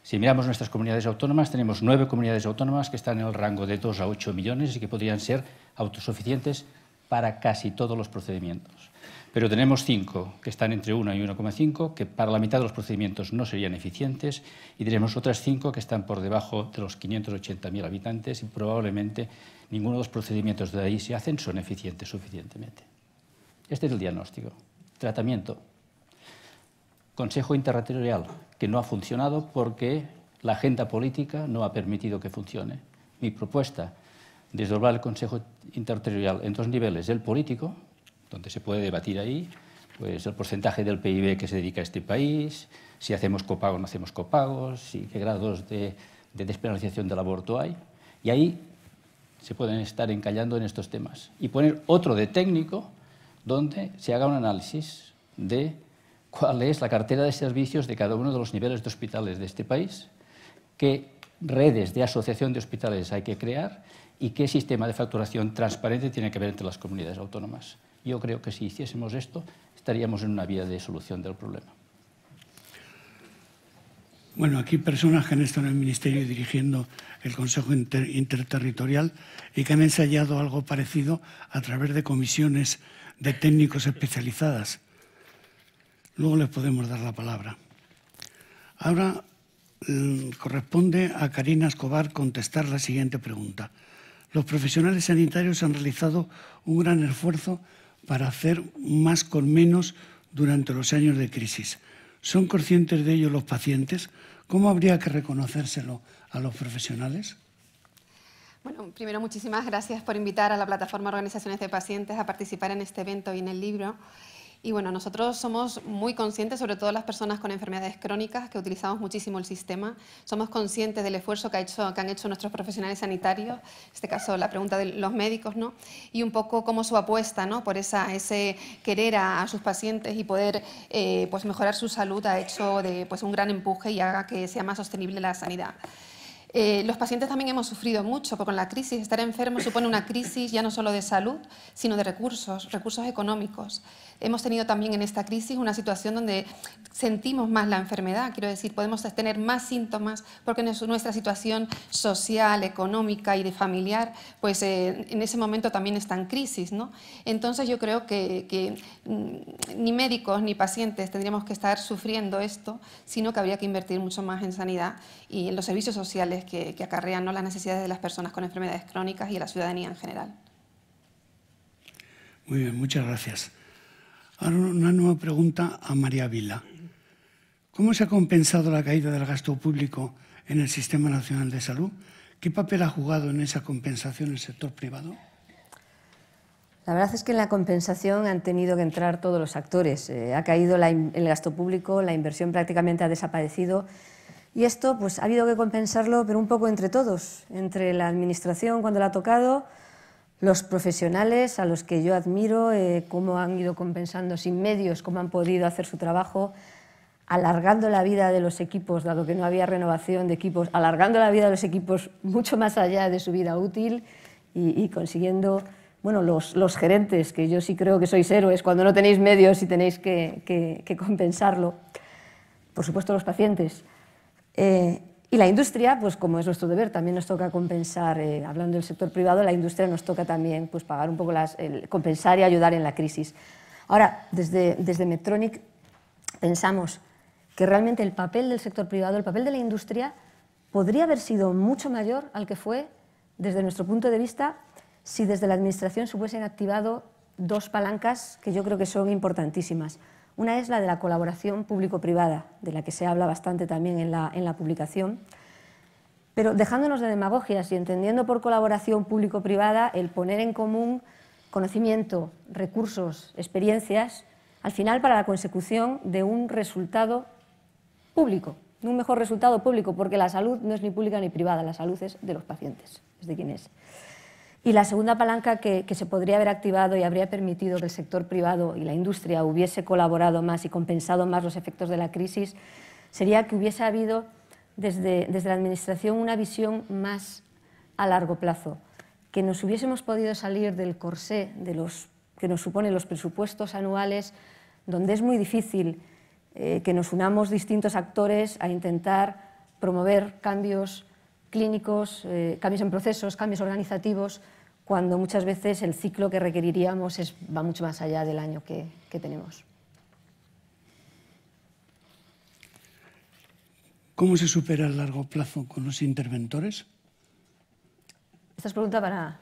Si miramos nuestras comunidades autónomas, tenemos 9 comunidades autónomas que están en el rango de 2 a 8 millones y que podrían ser autosuficientes para casi todos los procedimientos. Pero tenemos 5 que están entre 1 y 1,5, que para la mitad de los procedimientos no serían eficientes, y tenemos otras 5 que están por debajo de los 580.000 habitantes y probablemente ninguno de los procedimientos de ahí se hacen son eficientes suficientemente. Este es el diagnóstico. Tratamiento. Consejo Interterritorial, que no ha funcionado porque la agenda política no ha permitido que funcione. Mi propuesta: desdoblar el Consejo Interterritorial en 2 niveles: el político, donde se puede debatir ahí pues el porcentaje del PIB que se dedica a este país, si hacemos copago o no hacemos copagos, si qué grados de despenalización del aborto hay, y ahí se pueden estar encallando en estos temas. Y poner otro de técnico, donde se haga un análisis de cuál es la cartera de servicios de cada uno de los niveles de hospitales de este país, qué redes de asociación de hospitales hay que crear y qué sistema de facturación transparente tiene que haber entre las comunidades autónomas. Yo creo que si hiciésemos esto, estaríamos en una vía de solución del problema. Bueno, aquí personas que han estado en el Ministerio dirigiendo el Consejo Interterritorial y que han ensayado algo parecido a través de comisiones de técnicos especializadas. Luego les podemos dar la palabra. Ahora corresponde a Karina Escobar contestar la siguiente pregunta. Los profesionales sanitarios han realizado un gran esfuerzo para hacer más con menos durante los años de crisis. ¿Son conscientes de ello los pacientes? ¿Cómo habría que reconocérselo a los profesionales? Bueno, primero, muchísimas gracias por invitar a la Plataforma Organizaciones de Pacientes a participar en este evento y en el libro. Y bueno, nosotros somos muy conscientes, sobre todo las personas con enfermedades crónicas, que utilizamos muchísimo el sistema. Somos conscientes del esfuerzo que han hecho nuestros profesionales sanitarios, en este caso la pregunta de los médicos, ¿no? Y un poco cómo su apuesta, ¿no?, por ese querer a sus pacientes y poder pues mejorar su salud ha hecho pues un gran empuje y haga que sea más sostenible la sanidad. Los pacientes también hemos sufrido mucho, porque con la crisis, estar enfermo supone una crisis ya no solo de salud, sino de recursos económicos. Hemos tenido también en esta crisis una situación donde sentimos más la enfermedad, quiero decir, podemos tener más síntomas porque nuestra situación social, económica y de familiar, pues en ese momento también está en crisis, ¿no? Entonces yo creo que ni médicos ni pacientes tendríamos que estar sufriendo esto, sino que habría que invertir mucho más en sanidad y en los servicios sociales que acarrean, ¿no?, las necesidades de las personas con enfermedades crónicas y de la ciudadanía en general. Muy bien, muchas gracias. Ahora una nueva pregunta a María Vila. ¿Cómo se ha compensado la caída del gasto público en el Sistema Nacional de Salud? ¿Qué papel ha jugado en esa compensación el sector privado? La verdad es que en la compensación han tenido que entrar todos los actores. Ha caído el gasto público, la inversión prácticamente ha desaparecido. Y esto pues ha habido que compensarlo, pero un poco entre todos, entre la Administración cuando la ha tocado, los profesionales a los que yo admiro, cómo han ido compensando sin medios, cómo han podido hacer su trabajo, alargando la vida de los equipos, dado que no había renovación de equipos, alargando la vida de los equipos mucho más allá de su vida útil y consiguiendo, bueno, los gerentes, que yo sí creo que sois héroes cuando no tenéis medios y tenéis que compensarlo. Por supuesto los pacientes. Y la industria, pues como es nuestro deber, también nos toca compensar, hablando del sector privado, la industria nos toca también pues, pagar un poco compensar y ayudar en la crisis. Ahora, desde Medtronic pensamos que realmente el papel del sector privado, el papel de la industria, podría haber sido mucho mayor al que fue, desde nuestro punto de vista, si desde la Administración se hubiesen activado dos palancas que yo creo que son importantísimas. Una es la de la colaboración público-privada, de la que se habla bastante también en la publicación, pero dejándonos de demagogias y entendiendo por colaboración público-privada el poner en común conocimiento, recursos, experiencias, al final para la consecución de un resultado público, de un mejor resultado público, porque la salud no es ni pública ni privada, la salud es de los pacientes, es de quien es. Y la segunda palanca que se podría haber activado y habría permitido que el sector privado y la industria hubiese colaborado más y compensado más los efectos de la crisis sería que hubiese habido desde la Administración una visión más a largo plazo, que nos hubiésemos podido salir del corsé que nos suponen los presupuestos anuales, donde es muy difícil que nos unamos distintos actores a intentar promover cambios clínicos, cambios en procesos, cambios organizativos, cuando muchas veces el ciclo que requeriríamos va mucho más allá del año que tenemos. ¿Cómo se supera el largo plazo con los interventores? Esta es pregunta para...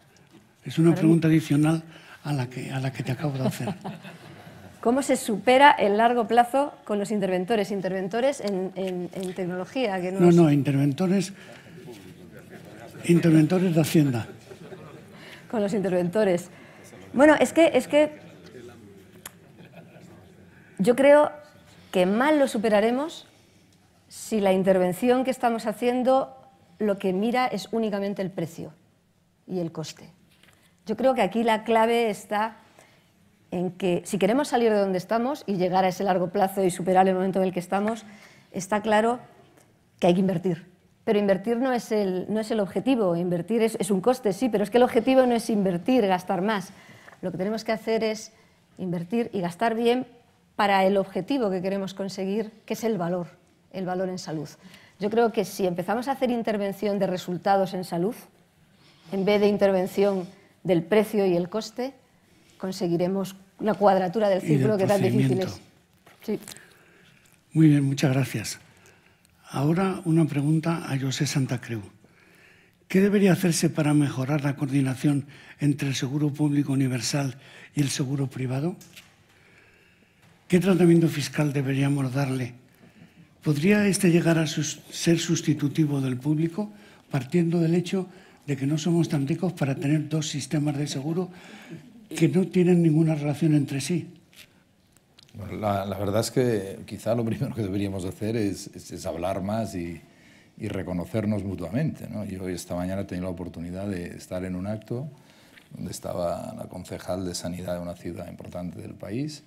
Es una pregunta adicional a la que te acabo de hacer. ¿Cómo se supera el largo plazo con los interventores? Interventores en tecnología. Que no, interventores de Hacienda. Con los interventores. Bueno, es que yo creo que mal lo superaremos si la intervención que estamos haciendo lo que mira es únicamente el precio y el coste. Yo creo que aquí la clave está en que si queremos salir de donde estamos y llegar a ese largo plazo y superar el momento en el que estamos, está claro que hay que invertir. Pero invertir no es el objetivo, invertir es un coste, sí, pero es que el objetivo no es invertir, gastar más. Lo que tenemos que hacer es invertir y gastar bien para el objetivo que queremos conseguir, que es el valor en salud. Yo creo que si empezamos a hacer intervención de resultados en salud, en vez de intervención del precio y el coste, conseguiremos una cuadratura del círculo que tan difícil es. Sí. Muy bien, muchas gracias. Ahora una pregunta a José Santa Creu. ¿Qué debería hacerse para mejorar la coordinación entre el seguro público universal y el seguro privado? ¿Qué tratamiento fiscal deberíamos darle? ¿Podría este llegar a ser sustitutivo del público, partiendo del hecho de que no somos tan ricos para tener dos sistemas de seguro que no tienen ninguna relación entre sí? Bueno, la verdad es que quizá lo primero que deberíamos hacer es hablar más y reconocernos mutuamente, ¿no? Yo esta mañana he tenido la oportunidad de estar en un acto donde estaba la concejal de Sanidad de una ciudad importante del país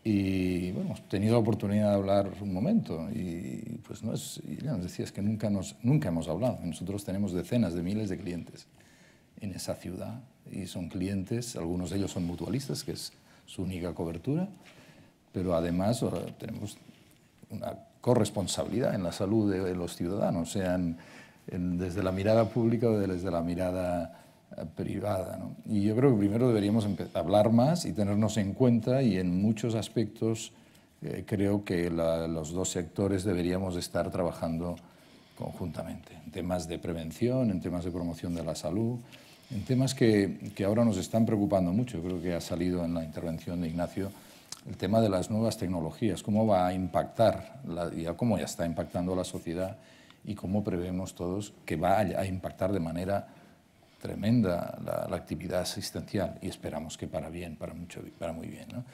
y bueno, hemos tenido la oportunidad de hablar un momento y pues y ella nos decía, es que nunca hemos hablado. Nosotros tenemos decenas de miles de clientes en esa ciudad y son clientes, algunos de ellos son mutualistas, que es su única cobertura, pero además tenemos una corresponsabilidad en la salud de los ciudadanos, sean desde la mirada pública o desde la mirada privada, ¿no? Y yo creo que primero deberíamos hablar más y tenernos en cuenta y en muchos aspectos creo que los dos sectores deberíamos estar trabajando conjuntamente, en temas de prevención, en temas de promoción de la salud, en temas que ahora nos están preocupando mucho. Creo que ha salido en la intervención de Ignacio el tema de las nuevas tecnologías, cómo va a impactar, cómo ya está impactando la sociedad y cómo prevemos todos que va a impactar de manera tremenda la actividad asistencial y esperamos que para bien, para muy bien, ¿no?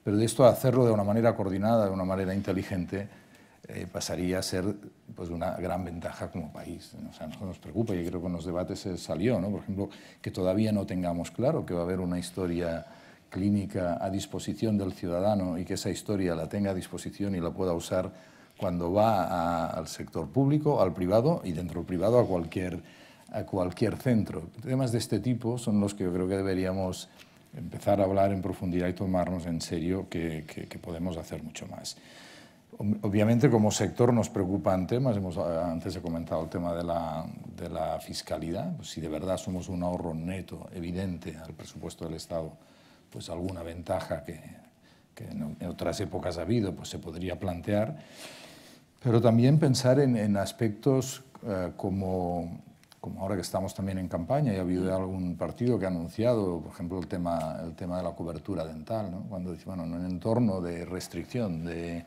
Pero de esto a hacerlo de una manera coordinada, de una manera inteligente, pasaría a ser pues, una gran ventaja como país. O sea, nos preocupa y creo que en los debates se salió, ¿no? Por ejemplo, que todavía no tengamos claro que va a haber una historia clínica a disposición del ciudadano y que esa historia la tenga a disposición y la pueda usar cuando va al sector público, al privado y dentro del privado a cualquier centro. Temas de este tipo son los que yo creo que deberíamos empezar a hablar en profundidad y tomarnos en serio que podemos hacer mucho más. Obviamente, como sector nos preocupan temas, antes he comentado el tema de la fiscalidad. Pues si de verdad somos un ahorro neto evidente al presupuesto del Estado, pues alguna ventaja que en otras épocas ha habido, pues se podría plantear. Pero también pensar en aspectos como ahora que estamos también en campaña y ha habido algún partido que ha anunciado, por ejemplo, el tema de la cobertura dental, ¿no? Cuando dice, bueno, en un entorno de restricción, de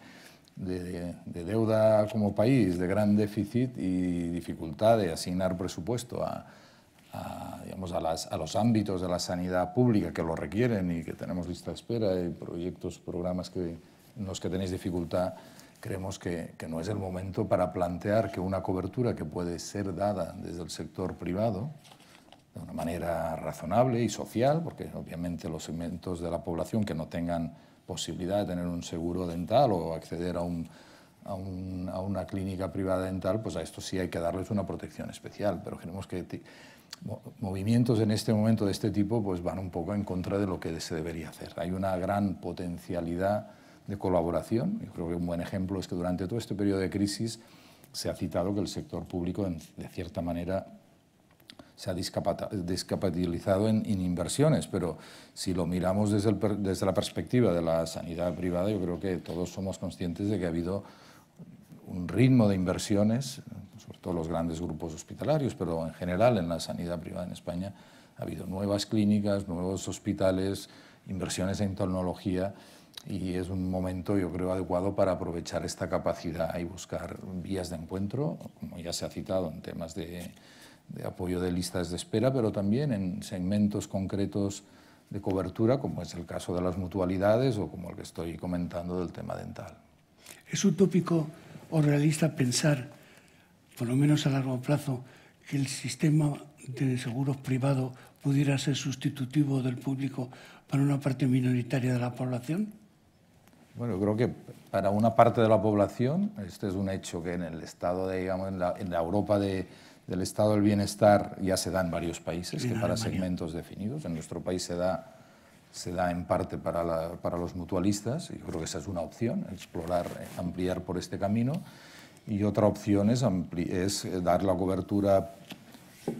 deuda como país, de gran déficit y dificultad de asignar presupuesto digamos, a los ámbitos de la sanidad pública que lo requieren y que tenemos lista de espera y programas en los que tenéis dificultad, creemos que no es el momento para plantear que una cobertura que puede ser dada desde el sector privado de una manera razonable y social, porque obviamente los segmentos de la población que no tengan posibilidad de tener un seguro dental o acceder a una clínica privada dental, pues a esto sí hay que darles una protección especial, pero creemos que movimientos en este momento de este tipo pues van un poco en contra de lo que se debería hacer. Hay una gran potencialidad de colaboración. Yo creo que un buen ejemplo es que durante todo este periodo de crisis se ha citado que el sector público, de cierta manera, se ha descapitalizado en inversiones, pero si lo miramos desde la perspectiva de la sanidad privada, yo creo que todos somos conscientes de que ha habido un ritmo de inversiones, sobre todo los grandes grupos hospitalarios, pero en general en la sanidad privada en España ha habido nuevas clínicas, nuevos hospitales, inversiones en tecnología, y es un momento, yo creo, adecuado para aprovechar esta capacidad y buscar vías de encuentro, como ya se ha citado en temas de apoyo de listas de espera, pero también en segmentos concretos de cobertura, como es el caso de las mutualidades o como el que estoy comentando del tema dental. ¿Es utópico o realista pensar, por lo menos a largo plazo, que el sistema de seguros privado pudiera ser sustitutivo del público para una parte minoritaria de la población? Bueno, yo creo que para una parte de la población, este es un hecho que en el estado digamos, en la Europa del estado del bienestar ya se da en varios países, que para segmentos definidos. En nuestro país se da en parte para los mutualistas, y yo creo que esa es una opción, explorar, ampliar por este camino. Y otra opción es dar la cobertura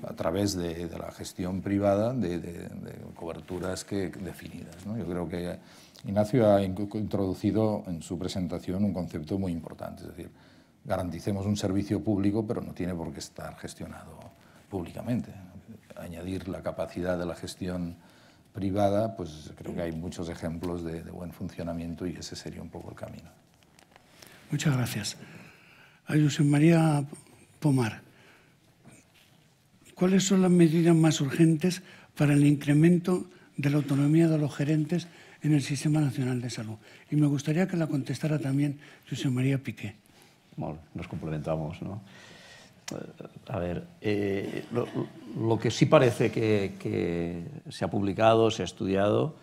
a través de la gestión privada de coberturas definidas, ¿no? Yo creo que Ignacio ha introducido en su presentación un concepto muy importante, es decir, garanticemos un servicio público, pero no tiene por qué estar gestionado públicamente. Añadir la capacidad de la gestión privada, pues creo que hay muchos ejemplos de buen funcionamiento y ese sería un poco el camino. Muchas gracias. A José María Pomar, ¿cuáles son las medidas más urgentes para el incremento de la autonomía de los gerentes en el Sistema Nacional de Salud? Y me gustaría que la contestara también José María Piqué. Bueno, nos complementamos, ¿no? A ver, lo que sí parece que se ha publicado, se ha estudiado,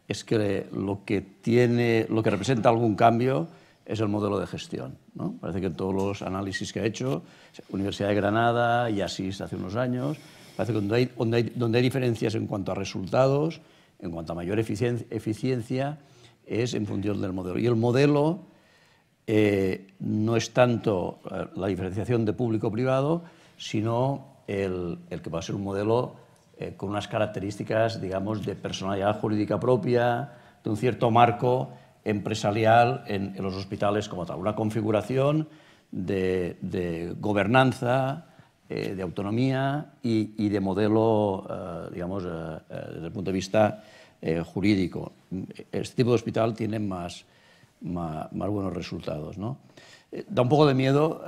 es que lo que representa algún cambio es el modelo de gestión, ¿no? Parece que en todos los análisis que ha hecho, Universidad de Granada y ASIS hace unos años, parece que donde hay diferencias en cuanto a resultados, en cuanto a mayor eficiencia, es en función del modelo. Y el modelo no es tanto la diferenciación de público-privado, sino el que va a ser un modelo con unas características, digamos, de personalidad jurídica propia, de un cierto marco empresarial en los hospitales como tal. Una configuración de gobernanza, de autonomía y de modelo, digamos, desde el punto de vista jurídico. Este tipo de hospital tiene más buenos resultados, ¿no? Da un poco de miedo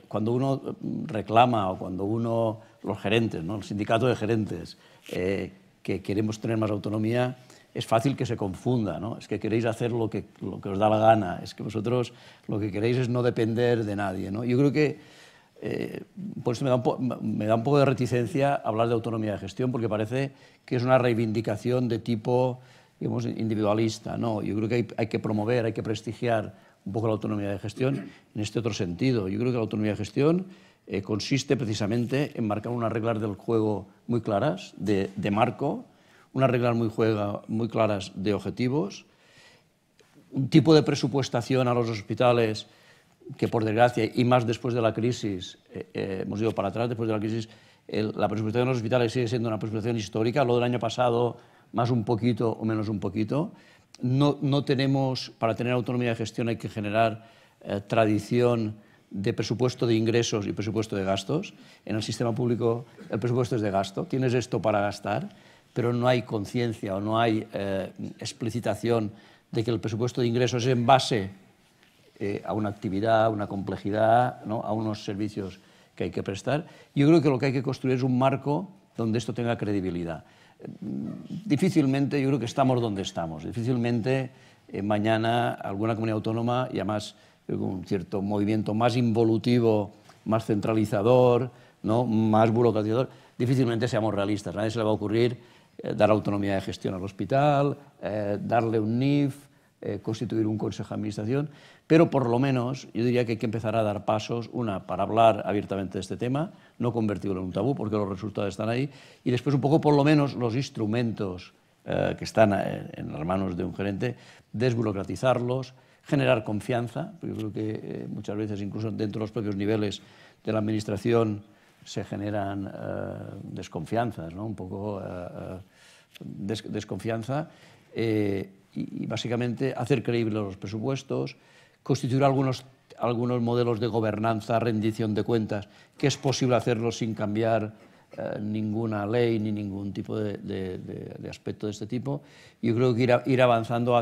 cuando uno reclama o cuando los gerentes, ¿no? El sindicato de gerentes, que queremos tener más autonomía, es fácil que se confunda, ¿no? Es que queréis hacer lo que os da la gana, es que vosotros lo que queréis es no depender de nadie, ¿no? Yo creo que por eso me da un poco de reticencia hablar de autonomía de gestión, porque parece que es una reivindicación de tipo, digamos, individualista, ¿no? Yo creo que hay que promover, hay que prestigiar un poco la autonomía de gestión en este otro sentido. Yo creo que la autonomía de gestión consiste precisamente en marcar unas reglas del juego muy claras, de marco, unas reglas muy claras de objetivos, un tipo de presupuestación a los hospitales que, por desgracia, y más después de la crisis, hemos ido para atrás después de la crisis, la presupuestación de los hospitales sigue siendo una presupuestación histórica, lo del año pasado más un poquito o menos un poquito. No tenemos, para tener autonomía de gestión hay que generar tradición de presupuesto de ingresos y presupuesto de gastos. En el sistema público el presupuesto es de gasto, tienes esto para gastar, pero no hay conciencia o no hay explicitación de que el presupuesto de ingresos es en base a una actividad, a una complejidad, ¿no?, a unos servicios que hay que prestar. Yo creo que lo que hay que construir es un marco donde esto tenga credibilidad. Difícilmente, yo creo que estamos donde estamos. Difícilmente mañana alguna comunidad autónoma, y además con un cierto movimiento más involutivo, más centralizador, ¿no?, más burocratizador, difícilmente seamos realistas. A nadie se le va a ocurrir dar autonomía de gestión al hospital, darle un NIF, constituir un consejo de administración, pero por lo menos yo diría que hay que empezar a dar pasos, para hablar abiertamente de este tema, no convertirlo en un tabú porque los resultados están ahí, y después un poco por lo menos los instrumentos que están en las manos de un gerente, desburocratizarlos, generar confianza, porque yo creo que muchas veces incluso dentro de los propios niveles de la administración se generan desconfianzas, ¿no?, un poco desconfianza, y básicamente hacer creíbles los presupuestos, constituir algunos modelos de gobernanza, rendición de cuentas, que es posible hacerlo sin cambiar ninguna ley ni ningún tipo de aspecto de este tipo. Yo creo que ir avanzando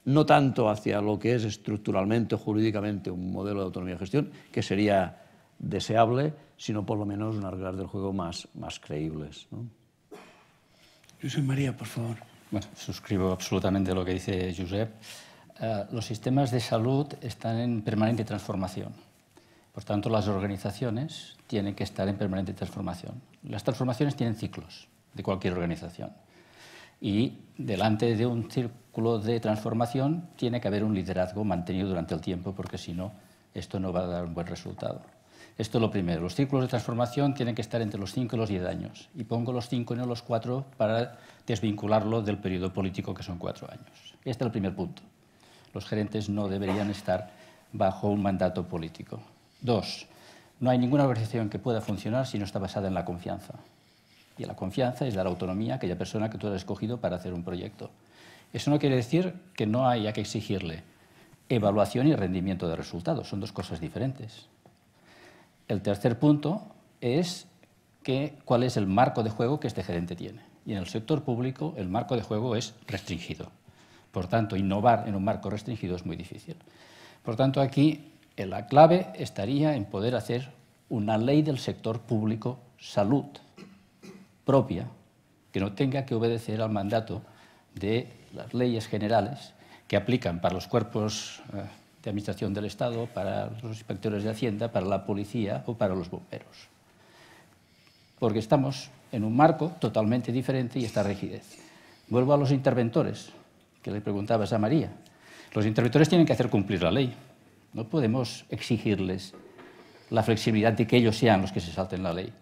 no tanto hacia lo que es estructuralmente o jurídicamente un modelo de autonomía de gestión, que sería deseable, sino por lo menos unas reglas del juego más creíbles, ¿no? Josep María, por favor. Bueno, suscribo absolutamente lo que dice Josep. Los sistemas de salud están en permanente transformación. Por tanto, las organizaciones tienen que estar en permanente transformación. Las transformaciones tienen ciclos de cualquier organización. Y delante de un círculo de transformación tiene que haber un liderazgo mantenido durante el tiempo, porque si no, esto no va a dar un buen resultado. Esto es lo primero. Los ciclos de transformación tienen que estar entre los 5 y los 10 años. Y pongo los 5 y no los 4 para desvincularlo del periodo político, que son 4 años. Este es el primer punto. Los gerentes no deberían estar bajo un mandato político. 2. No hay ninguna organización que pueda funcionar si no está basada en la confianza. Y la confianza es dar autonomía a aquella persona que tú has escogido para hacer un proyecto. Eso no quiere decir que no haya que exigirle evaluación y rendimiento de resultados. Son dos cosas diferentes. El tercer punto es cuál es el marco de juego que este gerente tiene. Y en el sector público el marco de juego es restringido. Por tanto, innovar en un marco restringido es muy difícil. Por tanto, aquí la clave estaría en poder hacer una ley del sector público salud propia, que no tenga que obedecer al mandato de las leyes generales que aplican para los cuerpos de administración del Estado, para los inspectores de Hacienda, para la policía o para los bomberos. Porque estamos en un marco totalmente diferente y esta rigidez. Vuelvo a los interventores, que le preguntabas a María. Los interventores tienen que hacer cumplir la ley. No podemos exigirles la flexibilidad de que ellos sean los que se salten la ley.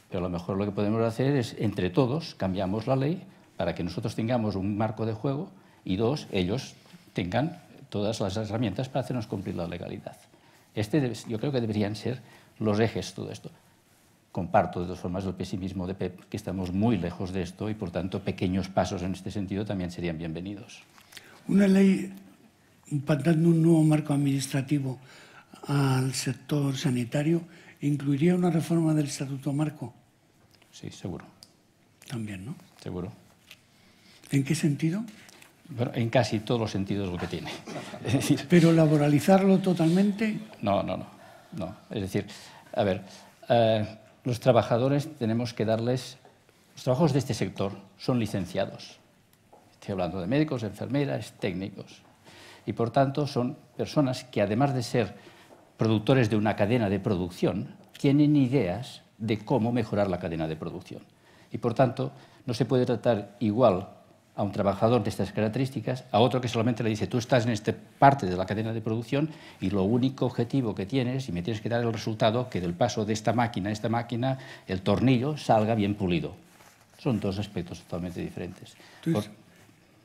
Pero a lo mejor lo que podemos hacer es, entre todos, cambiamos la ley para que nosotros tengamos un marco de juego y dos, ellos tengan todas las herramientas para hacernos cumplir la legalidad. Yo creo que deberían ser los ejes de todo esto. Comparto de todas formas el pesimismo de Pep, que estamos muy lejos de esto y por tanto pequeños pasos en este sentido también serían bienvenidos. Una ley dando un nuevo marco administrativo al sector sanitario, ¿incluiría una reforma del Estatuto Marco? Sí, seguro. También, ¿no? Seguro. ¿En qué sentido? Bueno, en casi todos los sentidos lo que tiene. Es decir, ¿pero laboralizarlo totalmente? No. Es decir, a ver, los trabajadores tenemos que darles... Los trabajadores de este sector son licenciados. Estoy hablando de médicos, enfermeras, técnicos. Y por tanto son personas que además de ser productores de una cadena de producción, tienen ideas de cómo mejorar la cadena de producción. Y por tanto no se puede tratar igual a un trabajador de estas características, a otro que solamente le dice, tú estás en esta parte de la cadena de producción y lo único objetivo que tienes, y me tienes que dar el resultado, que del paso de esta máquina a esta máquina, el tornillo salga bien pulido. Son dos aspectos totalmente diferentes.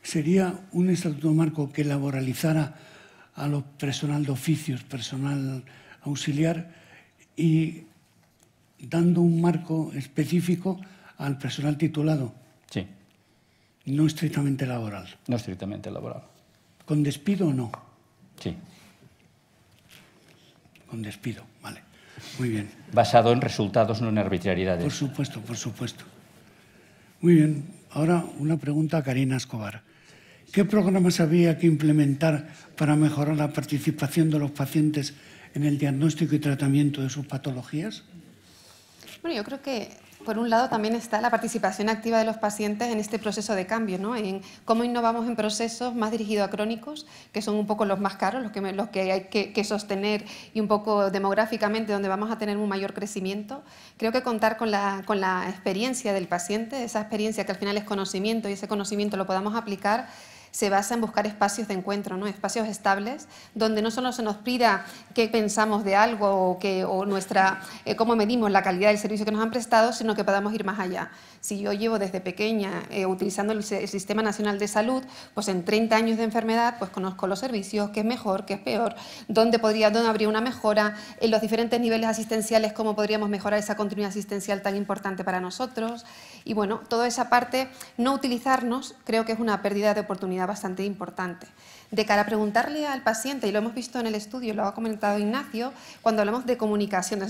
sería un estatuto marco que laboralizara a lo personal de oficios, personal auxiliar, y dando un marco específico al personal titulado. Sí. No estrictamente laboral. No estrictamente laboral. ¿Con despido o no? Sí. Con despido, vale. Muy bien. Basado en resultados, no en arbitrariedades. Por supuesto, por supuesto. Muy bien. Ahora una pregunta a Karina Escobar. ¿Qué programas había que implementar para mejorar la participación de los pacientes en el diagnóstico y tratamiento de sus patologías? Bueno, yo creo que por un lado también está la participación activa de los pacientes en este proceso de cambio, ¿no? En cómo innovamos en procesos más dirigidos a crónicos, que son un poco los más caros, los que hay que sostener, y un poco demográficamente donde vamos a tener un mayor crecimiento. Creo que contar con la experiencia del paciente, esa experiencia que al final es conocimiento, y ese conocimiento lo podamos aplicar, se basa en buscar espacios de encuentro, ¿no? Espacios estables, donde no solo se nos pida qué pensamos de algo o cómo medimos la calidad del servicio que nos han prestado, sino que podamos ir más allá. Si yo llevo desde pequeña utilizando el Sistema Nacional de Salud, pues en 30 años de enfermedad pues conozco los servicios, qué es mejor, qué es peor, dónde habría una mejora, en los diferentes niveles asistenciales, cómo podríamos mejorar esa continuidad asistencial tan importante para nosotros. Y bueno, toda esa parte, no utilizarnos, creo que es una pérdida de oportunidad bastante importante. De cara a preguntarle al paciente, y lo hemos visto en el estudio, lo ha comentado Ignacio, cuando hablamos de comunicación,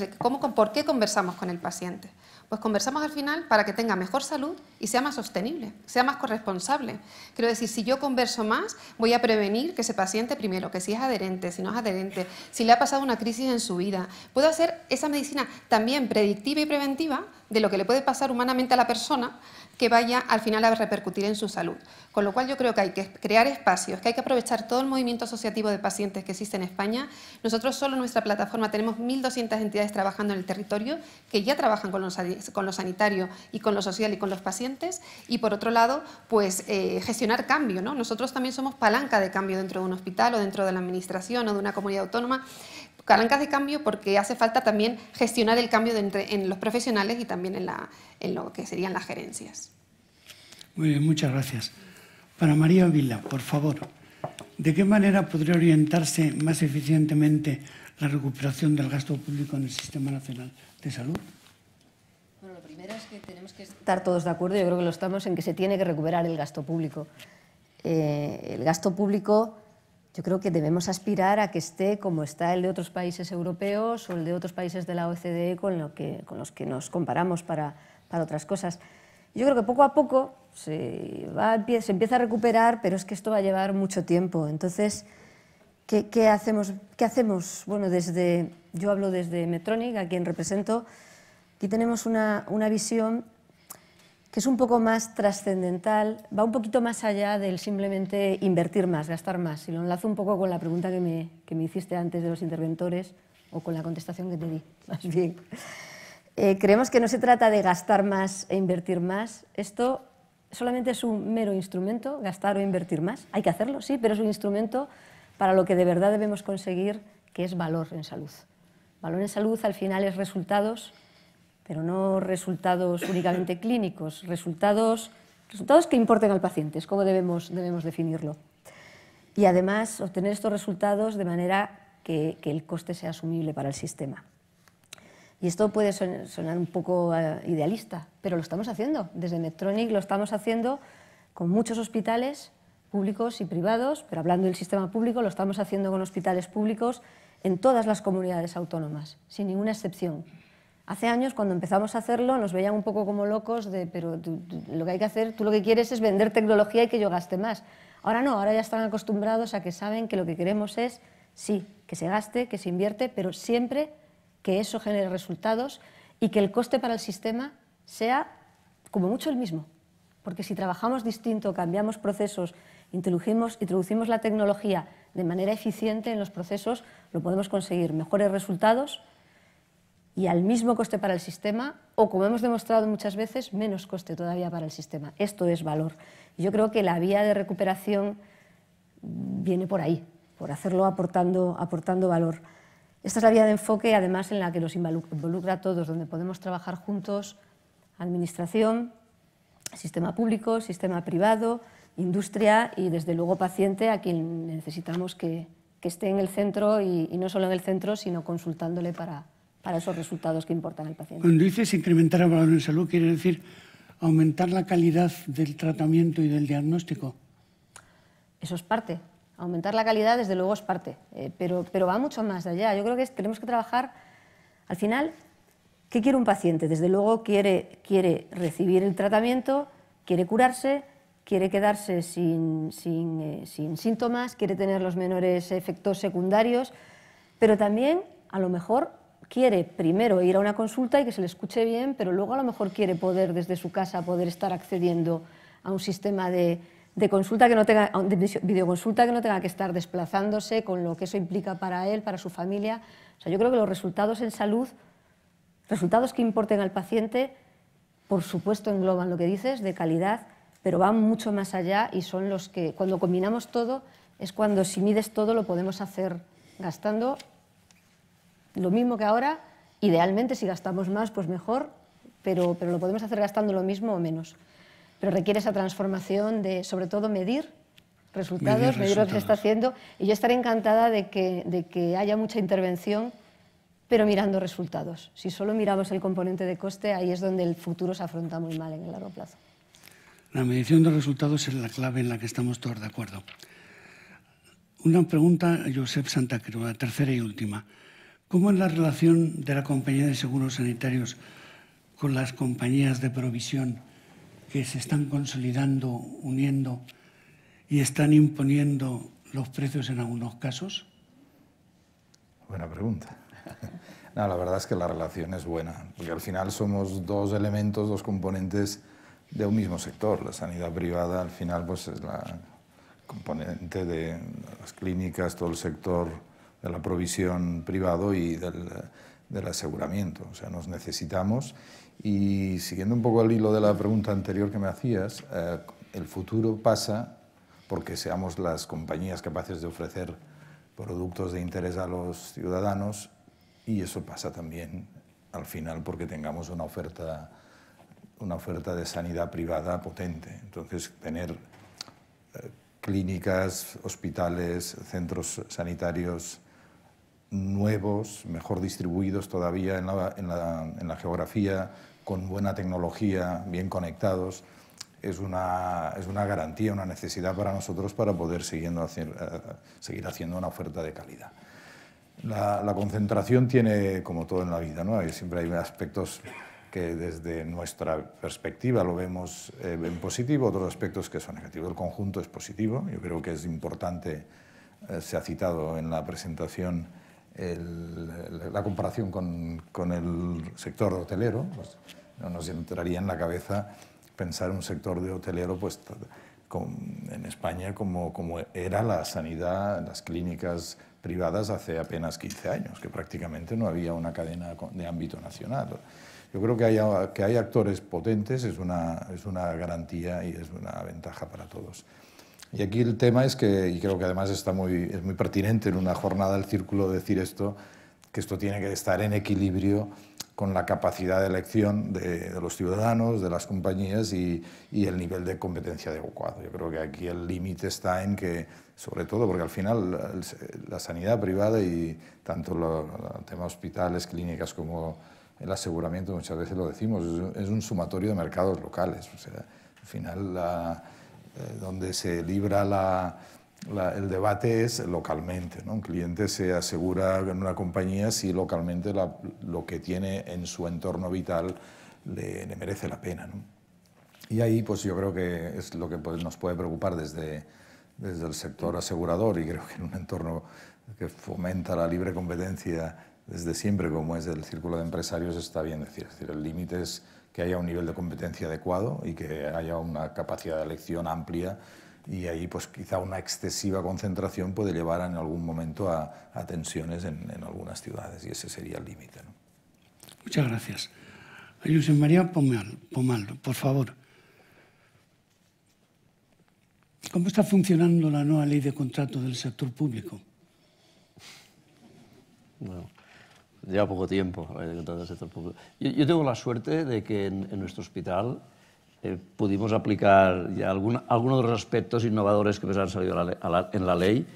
¿por qué conversamos con el paciente? Pues conversamos al final para que tenga mejor salud y sea más sostenible, sea más corresponsable. Quiero decir, si yo converso más, voy a prevenir que ese paciente, primero, que si es adherente, si no es adherente, si le ha pasado una crisis en su vida. Puedo hacer esa medicina también predictiva y preventiva de lo que le puede pasar humanamente a la persona, que vaya al final a repercutir en su salud. Con lo cual yo creo que hay que crear espacios, que hay que aprovechar todo el movimiento asociativo de pacientes que existe en España. Nosotros solo en nuestra plataforma tenemos 1.200 entidades trabajando en el territorio que ya trabajan con lo sanitario y con lo social y con los pacientes. Y por otro lado, pues gestionar cambio, ¿no? Nosotros también somos palanca de cambio dentro de un hospital o dentro de la administración o de una comunidad autónoma. Palancas de cambio porque hace falta también gestionar el cambio en los profesionales y también en lo que serían las gerencias. Muy bien, muchas gracias. Para María Vila, por favor, ¿de qué manera podría orientarse más eficientemente la recuperación del gasto público en el Sistema Nacional de Salud? Bueno, lo primero es que tenemos que estar todos de acuerdo, yo creo que lo estamos, en que se tiene que recuperar el gasto público. El gasto público, yo creo que debemos aspirar a que esté como está el de otros países europeos o el de otros países de la OCDE con los que nos comparamos para otras cosas. Yo creo que poco a poco se empieza a recuperar, pero es que esto va a llevar mucho tiempo. Entonces, ¿qué hacemos? Bueno, yo hablo desde Medtronic, a quien represento. Aquí tenemos una visión que es un poco más trascendental, va un poquito más allá del simplemente invertir más, gastar más. Y lo enlazo un poco con la pregunta que me hiciste antes de los interventores, o con la contestación que te di, más bien. Creemos que no se trata de gastar más e invertir más. Esto solamente es un mero instrumento, gastar o invertir más. Hay que hacerlo, sí, pero es un instrumento para lo que de verdad debemos conseguir, que es valor en salud. Valor en salud al final es resultados, pero no resultados únicamente clínicos, resultados que importen al paciente, es como debemos definirlo. Y además obtener estos resultados de manera que el coste sea asumible para el sistema. Y esto puede sonar un poco idealista, pero lo estamos haciendo. Desde Medtronic lo estamos haciendo con muchos hospitales públicos y privados, pero hablando del sistema público, lo estamos haciendo con hospitales públicos en todas las comunidades autónomas, sin ninguna excepción. Hace años, cuando empezamos a hacerlo, nos veían un poco como locos pero lo que hay que hacer, tú lo que quieres es vender tecnología y que yo gaste más. Ahora no, ahora ya están acostumbrados a que saben que lo que queremos es, sí, que se gaste, que se invierte, pero siempre que eso genere resultados y que el coste para el sistema sea como mucho el mismo. Porque si trabajamos distinto, cambiamos procesos, introducimos la tecnología de manera eficiente en los procesos, lo podemos conseguir mejores resultados y al mismo coste para el sistema, o como hemos demostrado muchas veces, menos coste todavía para el sistema. Esto es valor. Yo creo que la vía de recuperación viene por ahí, por hacerlo aportando valor. Esta es la vía de enfoque, además, en la que nos involucra a todos, donde podemos trabajar juntos, administración, sistema público, sistema privado, industria y, desde luego, paciente, a quien necesitamos que esté en el centro y no solo en el centro, sino consultándole para esos resultados que importan al paciente. Cuando dices incrementar el valor en salud, ¿quiere decir aumentar la calidad del tratamiento y del diagnóstico? Eso es parte. Aumentar la calidad, desde luego, es parte, pero va mucho más allá. Yo creo que tenemos que trabajar, al final, ¿qué quiere un paciente? Desde luego quiere recibir el tratamiento, quiere curarse, quiere quedarse sin síntomas, quiere tener los menores efectos secundarios, pero también, a lo mejor, quiere primero ir a una consulta y que se le escuche bien, pero luego a lo mejor quiere poder, desde su casa, poder estar accediendo a un sistema de consulta que no tenga, de videoconsulta que no tenga que estar desplazándose, con lo que eso implica para él, para su familia. O sea, yo creo que los resultados en salud, resultados que importen al paciente, por supuesto engloban lo que dices, de calidad, pero van mucho más allá y son los que, cuando combinamos todo, es cuando, si mides todo, lo podemos hacer gastando lo mismo que ahora. Idealmente, si gastamos más, pues mejor, pero lo podemos hacer gastando lo mismo o menos. Pero requiere esa transformación de, sobre todo, medir resultados, medir lo que se está haciendo. Y yo estaré encantada de que haya mucha intervención, pero mirando resultados. Si solo miramos el componente de coste, ahí es donde el futuro se afronta muy mal en el largo plazo. La medición de resultados es la clave en la que estamos todos de acuerdo. Una pregunta a Josep Santa Creu, la tercera y última. ¿Cómo es la relación de la compañía de seguros sanitarios con las compañías de provisión que se están consolidando, uniendo y están imponiendo los precios en algunos casos? Buena pregunta. No, la verdad es que la relación es buena, porque al final somos dos elementos, dos componentes de un mismo sector. La sanidad privada al final pues es la componente de las clínicas, todo el sector de la provisión privado y del aseguramiento. O sea, nos necesitamos. Y siguiendo un poco el hilo de la pregunta anterior que me hacías, el futuro pasa porque seamos las compañías capaces de ofrecer productos de interés a los ciudadanos, y eso pasa también al final porque tengamos una oferta de sanidad privada potente. Entonces, tener clínicas, hospitales, centros sanitarios nuevos, mejor distribuidos todavía en la geografía, con buena tecnología, bien conectados, es una garantía, una necesidad para nosotros para poder seguir haciendo una oferta de calidad. La concentración tiene, como todo en la vida, ¿no? Siempre hay aspectos que desde nuestra perspectiva lo vemos en positivo, otros aspectos que son negativos. El conjunto es positivo. Yo creo que es importante, se ha citado en la presentación, la comparación con el sector hotelero. Pues no nos entraría en la cabeza pensar un sector de hotelero pues, en España como era la sanidad, las clínicas privadas hace apenas 15 años, que prácticamente no había una cadena de ámbito nacional. Yo creo que hay actores potentes, es una garantía y es una ventaja para todos. Y aquí el tema es que, y creo que además es muy pertinente en una jornada del Círculo decir esto, que esto tiene que estar en equilibrio con la capacidad de elección de los ciudadanos, de las compañías y el nivel de competencia adecuado. Yo creo que aquí el límite está en que, sobre todo porque al final la sanidad privada y tanto el tema hospitales, clínicas como el aseguramiento, muchas veces lo decimos, es un sumatorio de mercados locales. O sea, al final donde se libra el debate es localmente, ¿no? Un cliente se asegura en una compañía si localmente lo que tiene en su entorno vital le merece la pena, ¿no? Y ahí pues yo creo que es lo que nos puede preocupar desde el sector asegurador, y creo que en un entorno que fomenta la libre competencia desde siempre, como es el Círculo de Empresarios, está bien decir. Es decir, el límite es que haya un nivel de competencia adecuado y que haya una capacidad de elección amplia, y ahí pues quizá una excesiva concentración puede llevar en algún momento a tensiones en algunas ciudades, y ese sería el límite, ¿no? Muchas gracias. José María Pomal, por favor. ¿Cómo está funcionando la nueva ley de contrato del sector público? Bueno, lleva poco tiempo el contrato del sector público. Yo tengo la suerte de que en nuestro hospital pudimos aplicar ya algunos de los aspectos innovadores que han salido en la ley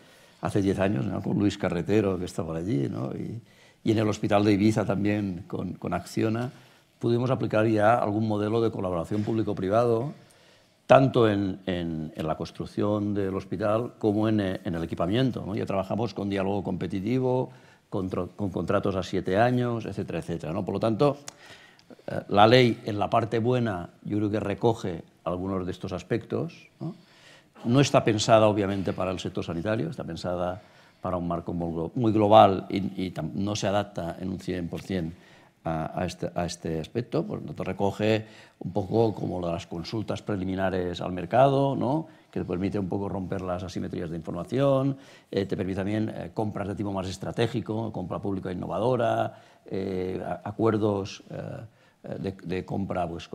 hace 10 años, ¿no? Con Luis Carretero, que estaba allí, ¿no? Y en el Hospital de Ibiza también, con Acciona, pudimos aplicar ya algún modelo de colaboración público-privado, tanto en la construcción del hospital como en el equipamiento, ¿no? Ya trabajamos con diálogo competitivo, con contratos a 7 años, etcétera, etcétera, ¿no? Por lo tanto, la ley, en la parte buena, yo creo que recoge algunos de estos aspectos, ¿no? No está pensada, obviamente, para el sector sanitario, está pensada para un marco muy global y no se adapta en un 100% a este aspecto. Por lo tanto, recoge un poco como las consultas preliminares al mercado, ¿no? Que te permite un poco romper las asimetrías de información, te permite también compras de tipo más estratégico, compra pública innovadora, acuerdos de compra pues,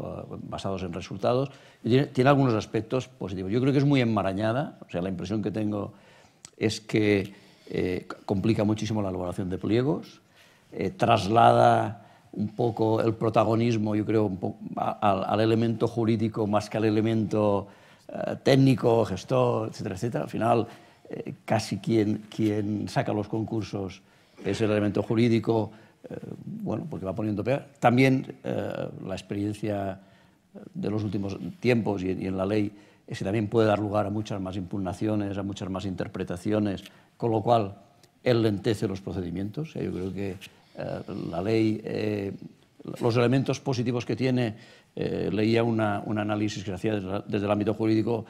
basados en resultados. Tiene algunos aspectos positivos. Yo creo que es muy enmarañada, o sea, la impresión que tengo es que complica muchísimo la elaboración de pliegos, traslada un poco el protagonismo, yo creo, un poco al elemento jurídico más que al elemento técnico, gestor, etcétera, etcétera. Al final, casi quien saca los concursos es el elemento jurídico, bueno, porque va poniendo peor. También la experiencia de los últimos tiempos y en la ley es que también puede dar lugar a muchas más impugnaciones, a muchas más interpretaciones, con lo cual enlentece los procedimientos. O sea, yo creo que la ley, los elementos positivos que tiene, leía un análisis que se hacía desde el ámbito jurídico,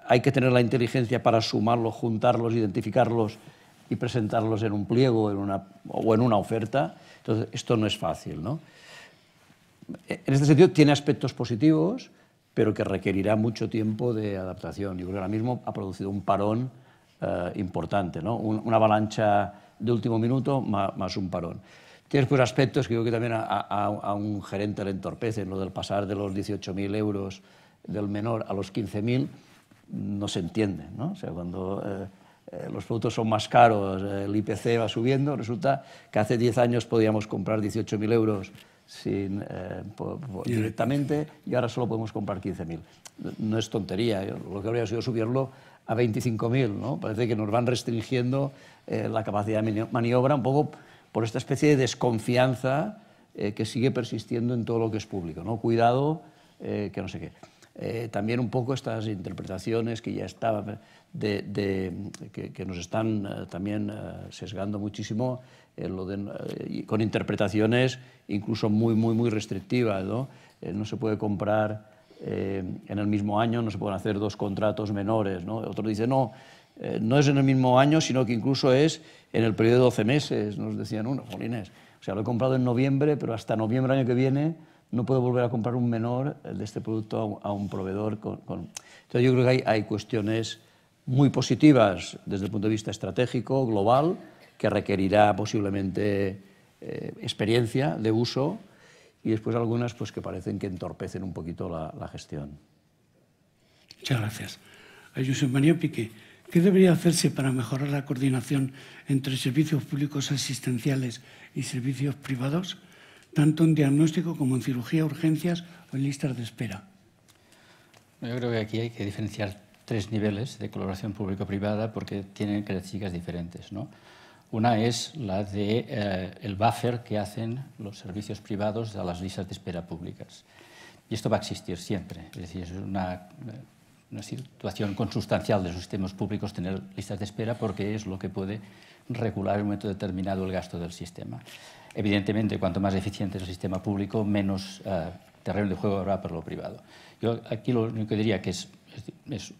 hay que tener la inteligencia para sumarlos, juntarlos, identificarlos y presentarlos en un pliego o en una oferta. Entonces, esto no es fácil, ¿no? En este sentido, tiene aspectos positivos, pero que requerirá mucho tiempo de adaptación. Yo creo que ahora mismo ha producido un parón importante, ¿no? Una avalancha de último minuto más un parón. Tienes pues aspectos que yo creo que también a un gerente le entorpecen, lo del pasar de los 18.000 euros del menor a los 15.000, no se entiende, ¿no? O sea, cuando los productos son más caros, el IPC va subiendo, resulta que hace 10 años podíamos comprar 18.000 euros directamente y ahora solo podemos comprar 15.000. No es tontería, lo que habría sido subirlo a 25.000, ¿no? Parece que nos van restringiendo la capacidad de maniobra un poco por esta especie de desconfianza que sigue persistiendo en todo lo que es público, ¿no? Cuidado, que no sé qué. También un poco estas interpretaciones que ya estaban, que nos están también sesgando muchísimo, con interpretaciones incluso muy restrictivas, ¿no? No se puede comprar en el mismo año, no se pueden hacer 2 contratos menores, ¿no? Otro dice, no, no es en el mismo año, sino que incluso es en el periodo de 12 meses, nos decían uno, jolines. O sea, lo he comprado en noviembre, pero hasta noviembre año que viene no puedo volver a comprar un menor de este producto a un proveedor. Entonces yo creo que hay cuestiones muy positivas desde el punto de vista estratégico, global, que requerirá posiblemente experiencia de uso, y después algunas pues, que parecen que entorpecen un poquito la gestión. Muchas gracias. A Josep María Piqué, ¿qué debería hacerse para mejorar la coordinación entre servicios públicos asistenciales y servicios privados, tanto en diagnóstico como en cirugía, urgencias o en listas de espera? Yo creo que aquí hay que diferenciar 3 niveles de colaboración público-privada porque tienen características diferentes, ¿no? Una es la del buffer que hacen los servicios privados a las listas de espera públicas. Y esto va a existir siempre. Es decir, es una situación consustancial de los sistemas públicos tener listas de espera porque es lo que puede regular en un momento determinado el gasto del sistema. Evidentemente, cuanto más eficiente es el sistema público, menos terreno de juego habrá para lo privado. Yo aquí lo único que diría que es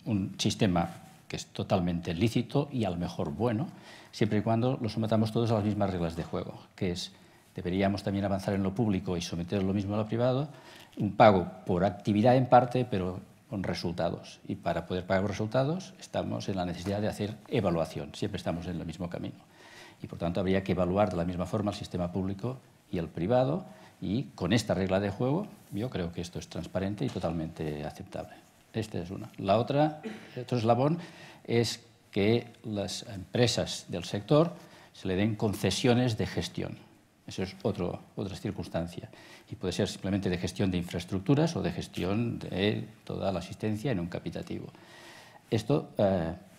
un sistema que es totalmente lícito y a lo mejor bueno, siempre y cuando lo sometamos todos a las mismas reglas de juego, que es, deberíamos también avanzar en lo público y someter lo mismo a lo privado, un pago por actividad en parte, pero con resultados. Y para poder pagar los resultados estamos en la necesidad de hacer evaluación, siempre estamos en el mismo camino. Y por tanto habría que evaluar de la misma forma el sistema público y el privado, y con esta regla de juego yo creo que esto es transparente y totalmente aceptable. Esta es una. La otra, otro eslabón, es que las empresas del sector se le den concesiones de gestión. Eso es otra circunstancia. Y puede ser simplemente de gestión de infraestructuras o de gestión de toda la asistencia en un capitativo. Esto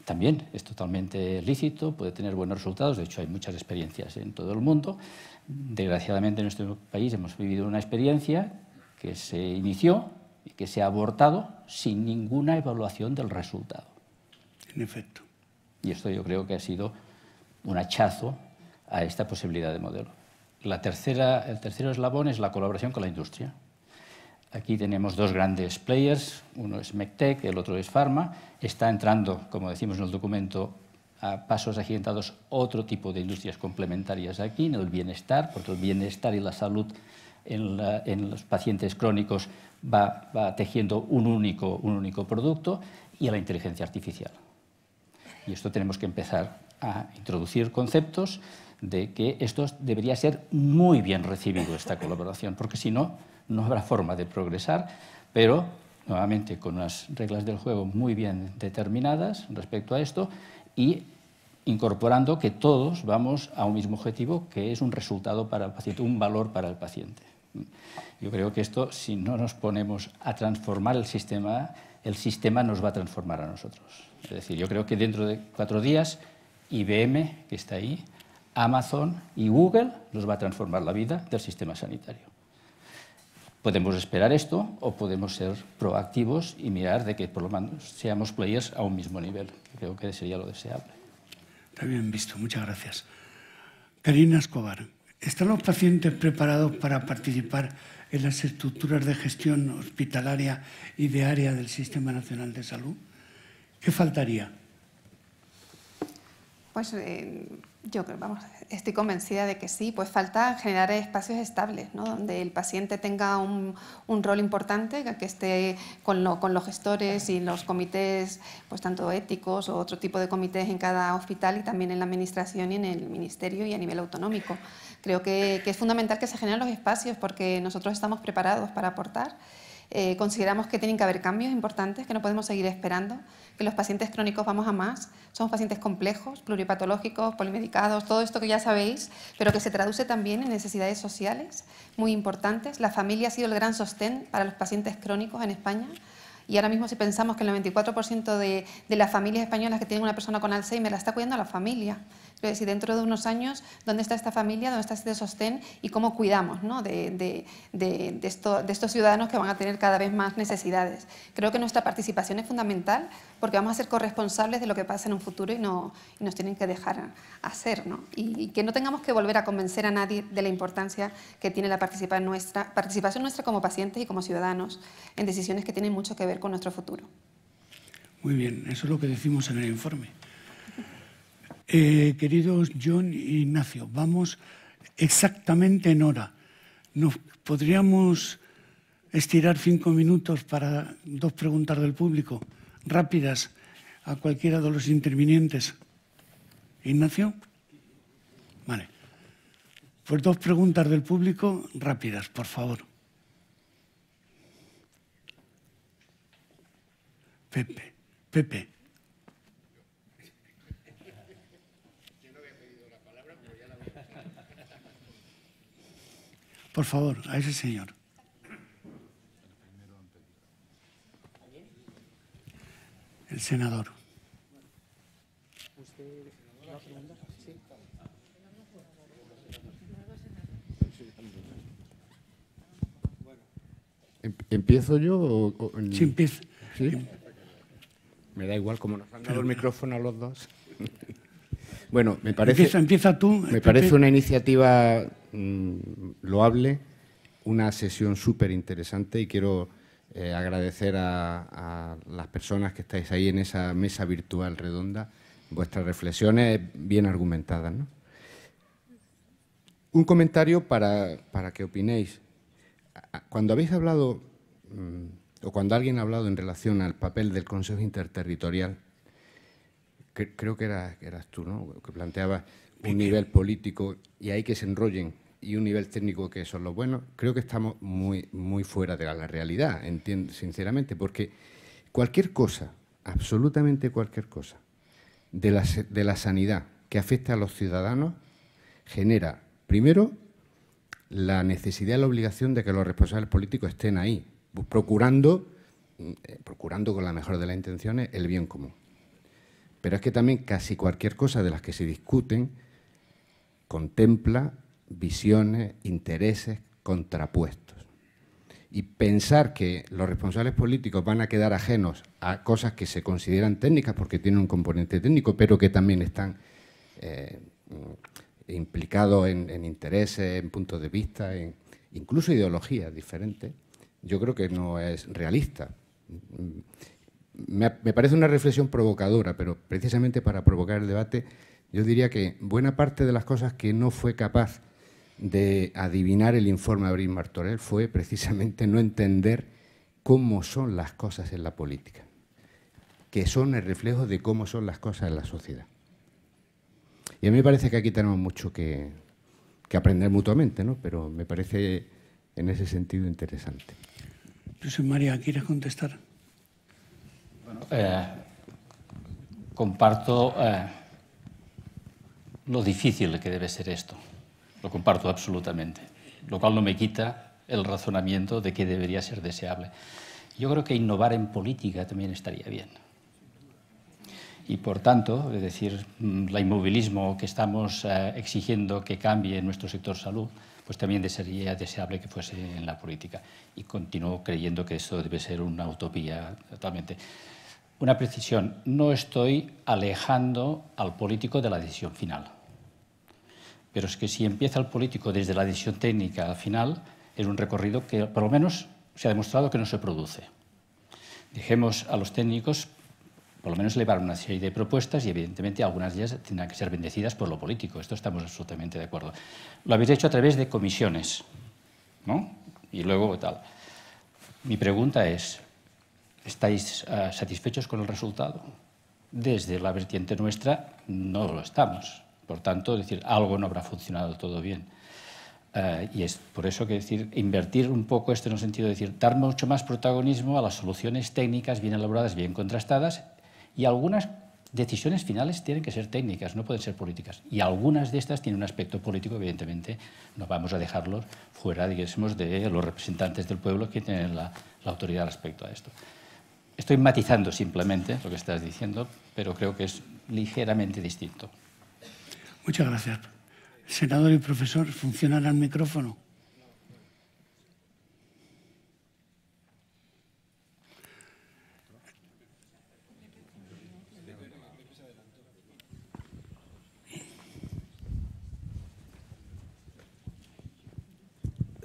también es totalmente lícito, puede tener buenos resultados. De hecho, hay muchas experiencias en todo el mundo. Desgraciadamente, en nuestro país hemos vivido una experiencia que se inició y que se ha abortado sin ninguna evaluación del resultado. En efecto. Y esto yo creo que ha sido un hachazo a esta posibilidad de modelo. El tercer eslabón es la colaboración con la industria. Aquí tenemos dos grandes players, uno es Medtech, el otro es Pharma. Está entrando, como decimos en el documento, a pasos agigantados otro tipo de industrias complementarias aquí, en el bienestar, porque el bienestar y la salud en los pacientes crónicos va tejiendo un único producto, y a la inteligencia artificial. Y esto tenemos que empezar a introducir conceptos de que esto debería ser muy bien recibido, esta colaboración, porque si no, no habrá forma de progresar, pero nuevamente con unas reglas del juego muy bien determinadas respecto a esto y incorporando que todos vamos a un mismo objetivo, que es un resultado para el paciente, un valor para el paciente. Yo creo que esto, si no nos ponemos a transformar el sistema nos va a transformar a nosotros. Es decir, yo creo que dentro de 4 días, IBM, que está ahí, Amazon y Google nos va a transformar la vida del sistema sanitario. Podemos esperar esto o podemos ser proactivos y mirar de que por lo menos seamos players a un mismo nivel. Creo que sería lo deseable. Está bien visto, muchas gracias. Karina Escobar, ¿están los pacientes preparados para participar en las estructuras de gestión hospitalaria y de área del Sistema Nacional de Salud? ¿Qué faltaría? Pues yo estoy convencida de que sí, pues falta generar espacios estables, ¿no? Donde el paciente tenga un rol importante, que esté con los gestores y los comités, pues tanto éticos o otro tipo de comités en cada hospital y también en la administración y en el ministerio y a nivel autonómico. Creo que es fundamental que se generen los espacios porque nosotros estamos preparados para aportar. Consideramos que tienen que haber cambios importantes, que no podemos seguir esperando, que los pacientes crónicos vamos a más, somos pacientes complejos, pluripatológicos, polimedicados, todo esto que ya sabéis, pero que se traduce también en necesidades sociales muy importantes. La familia ha sido el gran sostén para los pacientes crónicos en España y ahora mismo si pensamos que el 94% de las familias españolas que tienen una persona con Alzheimer la está cuidando a la familia. Quiero decir, dentro de unos años, ¿dónde está esta familia? ¿Dónde está este sostén? Y cómo cuidamos, ¿no? de estos ciudadanos que van a tener cada vez más necesidades. Creo que nuestra participación es fundamental porque vamos a ser corresponsables de lo que pasa en un futuro y nos tienen que dejar hacer, ¿no? Y que no tengamos que volver a convencer a nadie de la importancia que tiene la participación nuestra como pacientes y como ciudadanos en decisiones que tienen mucho que ver con nuestro futuro. Muy bien, eso es lo que decimos en el informe. Queridos John e Ignacio, vamos exactamente en hora. ¿Nos podríamos estirar 5 minutos para 2 preguntas del público, rápidas, a cualquiera de los intervinientes? ¿Ignacio? Vale. Pues 2 preguntas del público rápidas, por favor. Pepe. Por favor, a ese señor. El senador. ¿Empiezo yo o...? Sí, empieza. ¿Sí? Me da igual, como nos han dado el micrófono a los dos. Bueno, me parece... Empieza tú. Me parece una iniciativa loable, una sesión súper interesante y quiero agradecer a las personas que estáis ahí en esa mesa virtual redonda, vuestras reflexiones bien argumentadas, ¿no? Un comentario para que opinéis. Cuando habéis hablado, o cuando alguien ha hablado en relación al papel del Consejo Interterritorial, creo que eras tú, ¿no?, que planteabas un nivel político y ahí que se enrollen y un nivel técnico que son los buenos, creo que estamos muy fuera de la realidad, entiendo, sinceramente, porque cualquier cosa, absolutamente cualquier cosa, de la sanidad que afecte a los ciudadanos genera, primero, la necesidad y la obligación de que los responsables políticos estén ahí, procurando con la mejor de las intenciones el bien común. Pero es que también casi cualquier cosa de las que se discuten contempla visiones, intereses contrapuestos. Y pensar que los responsables políticos van a quedar ajenos a cosas que se consideran técnicas porque tienen un componente técnico, pero que también están implicados en intereses, en puntos de vista, incluso ideologías diferentes, yo creo que no es realista. Me parece una reflexión provocadora, pero precisamente para provocar el debate, yo diría que buena parte de las cosas que no fue capaz de adivinar el informe de Abril Martorell fue precisamente no entender cómo son las cosas en la política, que son el reflejo de cómo son las cosas en la sociedad. Y a mí me parece que aquí tenemos mucho que aprender mutuamente, ¿no? Pero me parece en ese sentido interesante. José María, ¿quieres contestar? Bueno, comparto lo difícil que debe ser esto. Lo comparto absolutamente, lo cual no me quita el razonamiento de que debería ser deseable. Yo creo que innovar en política también estaría bien. Y por tanto, es decir, el inmovilismo que estamos exigiendo que cambie en nuestro sector salud, pues también sería deseable que fuese en la política. Y continúo creyendo que esto debe ser una utopía totalmente. Una precisión, no estoy alejando al político de la decisión final. Pero es que si empieza el político desde la decisión técnica al final, es un recorrido que por lo menos se ha demostrado que no se produce. Dejemos a los técnicos por lo menos elevar una serie de propuestas y evidentemente algunas de ellas tendrán que ser bendecidas por lo político. Esto estamos absolutamente de acuerdo. Lo habéis hecho a través de comisiones, ¿no? Y luego tal. Mi pregunta es, ¿estáis satisfechos con el resultado? Desde la vertiente nuestra no lo estamos. Por tanto, es decir, algo no habrá funcionado todo bien. Y es por eso que decir, invertir un poco esto en el sentido de decir, dar mucho más protagonismo a las soluciones técnicas bien elaboradas, bien contrastadas, y algunas decisiones finales tienen que ser técnicas, no pueden ser políticas. Y algunas de estas tienen un aspecto político, evidentemente, no vamos a dejarlos fuera, digamos, de los representantes del pueblo que tienen la autoridad respecto a esto. Estoy matizando simplemente lo que estás diciendo, pero creo que es ligeramente distinto. Muchas gracias. Senador y profesor, ¿funcionará el micrófono?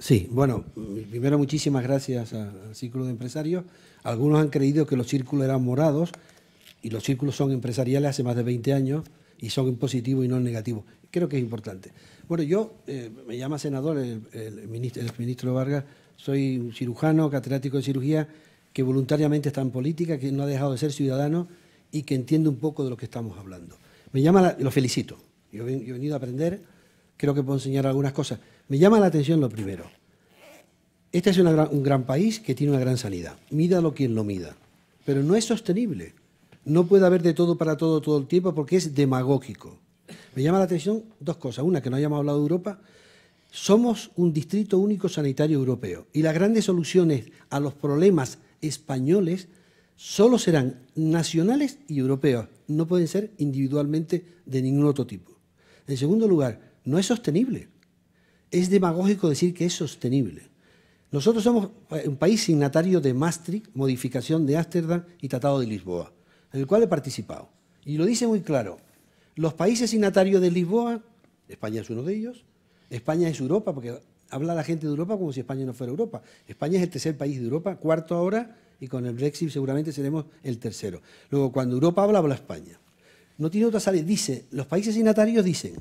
Sí, bueno, primero muchísimas gracias al Círculo de Empresarios. Algunos han creído que los círculos eran morados y los círculos son empresariales hace más de 20 años y son en positivo y no en negativo. Creo que es importante. Bueno, yo, me llama senador el ministro Vargas, soy un cirujano, catedrático de cirugía, que voluntariamente está en política, que no ha dejado de ser ciudadano y que entiende un poco de lo que estamos hablando. Lo felicito. Yo he venido a aprender, creo que puedo enseñar algunas cosas. Me llama la atención lo primero. Este es un gran país que tiene una gran sanidad. Mídalo quien lo mida. Pero no es sostenible. No puede haber de todo para todo el tiempo porque es demagógico. Me llama la atención dos cosas. Una, que no hayamos hablado de Europa. Somos un distrito único sanitario europeo y las grandes soluciones a los problemas españoles solo serán nacionales y europeos. No pueden ser individualmente de ningún otro tipo. En segundo lugar, no es sostenible. Es demagógico decir que es sostenible. Nosotros somos un país signatario de Maastricht, modificación de Ámsterdam y Tratado de Lisboa, en el cual he participado. Y lo dice muy claro. Los países signatarios de Lisboa, España es uno de ellos, España es Europa, porque habla la gente de Europa como si España no fuera Europa. España es el tercer país de Europa, cuarto ahora, y con el Brexit seguramente seremos el tercero. Luego, cuando Europa habla España. No tiene otra salida. Dice, los países signatarios dicen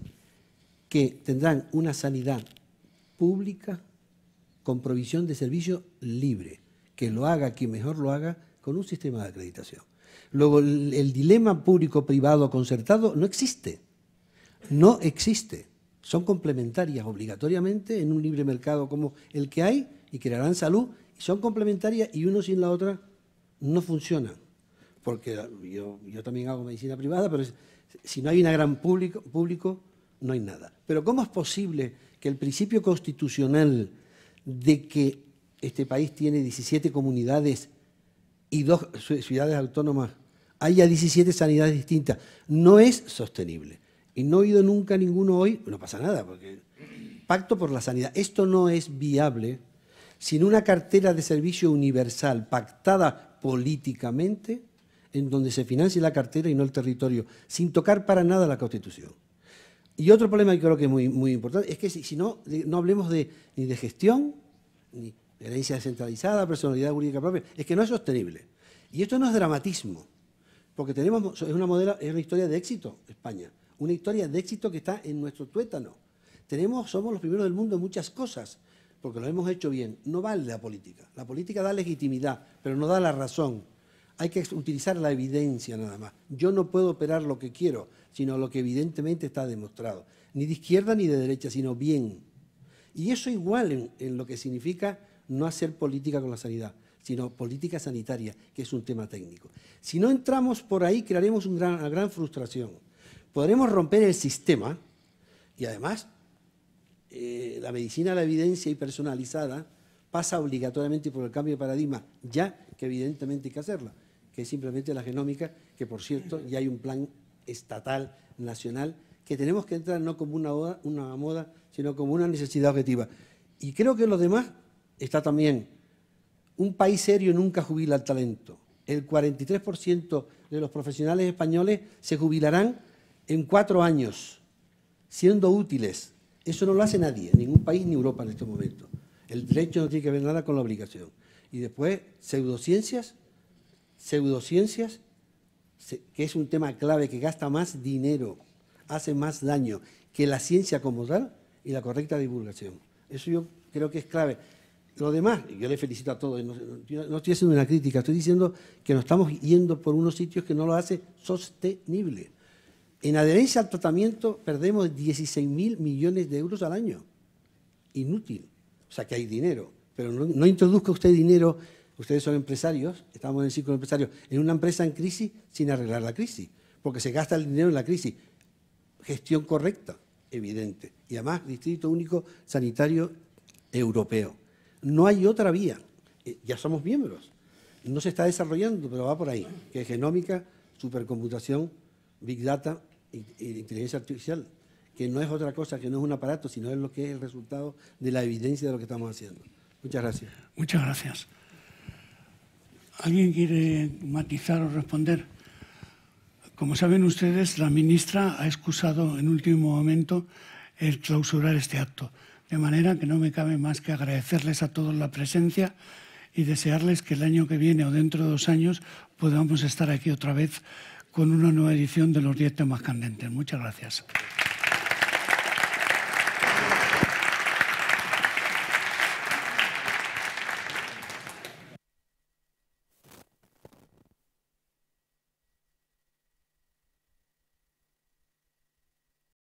que tendrán una sanidad pública con provisión de servicio libre, que lo haga quien mejor lo haga con un sistema de acreditación. Luego, el dilema público-privado concertado no existe. No existe. Son complementarias obligatoriamente en un libre mercado como el que hay y crearán salud. Y son complementarias y uno sin la otra no funciona. Porque yo también hago medicina privada, pero si no hay un gran público, no hay nada. Pero ¿cómo es posible que el principio constitucional de que este país tiene 17 comunidades y 2 ciudades autónomas, haya 17 sanidades distintas, no es sostenible. Y no he oído nunca ninguno hoy, no pasa nada, porque pacto por la sanidad. Esto no es viable sin una cartera de servicio universal pactada políticamente, en donde se financie la cartera y no el territorio, sin tocar para nada la Constitución. Y otro problema que creo que es muy importante es que si no hablemos ni de gestión, ni de herencia descentralizada, personalidad jurídica propia, es que no es sostenible. Y esto no es dramatismo, porque es una historia de éxito, España, una historia de éxito que está en nuestro tuétano. Somos los primeros del mundo en muchas cosas, porque lo hemos hecho bien. No vale la política. La política da legitimidad, pero no da la razón. Hay que utilizar la evidencia nada más. Yo no puedo operar lo que quiero, sino lo que evidentemente está demostrado. Ni de izquierda ni de derecha, sino bien. Y eso igual en lo que significa no hacer política con la sanidad, sino política sanitaria, que es un tema técnico. Si no entramos por ahí, crearemos una gran frustración. Podremos romper el sistema y además la medicina de la evidencia y personalizada pasa obligatoriamente por el cambio de paradigma, ya que evidentemente hay que hacerla, que es simplemente la genómica, que por cierto ya hay un plan estatal, nacional, que tenemos que entrar no como una moda, sino como una necesidad objetiva. Y creo que lo demás está también. Un país serio nunca jubila el talento. El 43% de los profesionales españoles se jubilarán en 4 años, siendo útiles. Eso no lo hace nadie, ningún país ni Europa en estos momentos. El derecho no tiene que ver nada con la obligación. Y después, pseudociencias, que es un tema clave, que gasta más dinero, hace más daño que la ciencia como tal y la correcta divulgación. Eso yo creo que es clave. Lo demás, yo le felicito a todos, no estoy haciendo una crítica, estoy diciendo que nos estamos yendo por unos sitios que no lo hace sostenible. En adherencia al tratamiento perdemos 16.000 millones de euros al año. Inútil. O sea que hay dinero, pero no introduzca usted dinero, ustedes son empresarios, estamos en el ciclo de empresarios, en una empresa en crisis sin arreglar la crisis, porque se gasta el dinero en la crisis. Gestión correcta, evidente. Y además, Distrito Único Sanitario Europeo. No hay otra vía. Ya somos miembros. No se está desarrollando, pero va por ahí, que es genómica, supercomputación, Big Data e inteligencia artificial, que no es otra cosa, que no es un aparato, sino es lo que es el resultado de la evidencia de lo que estamos haciendo. Muchas gracias. Muchas gracias. ¿Alguien quiere matizar o responder? Como saben ustedes, la ministra ha excusado en último momento el clausurar este acto, de manera que no me cabe más que agradecerles a todos la presencia y desearles que el año que viene o dentro de 2 años podamos estar aquí otra vez con una nueva edición de los 10 temas candentes. Muchas gracias.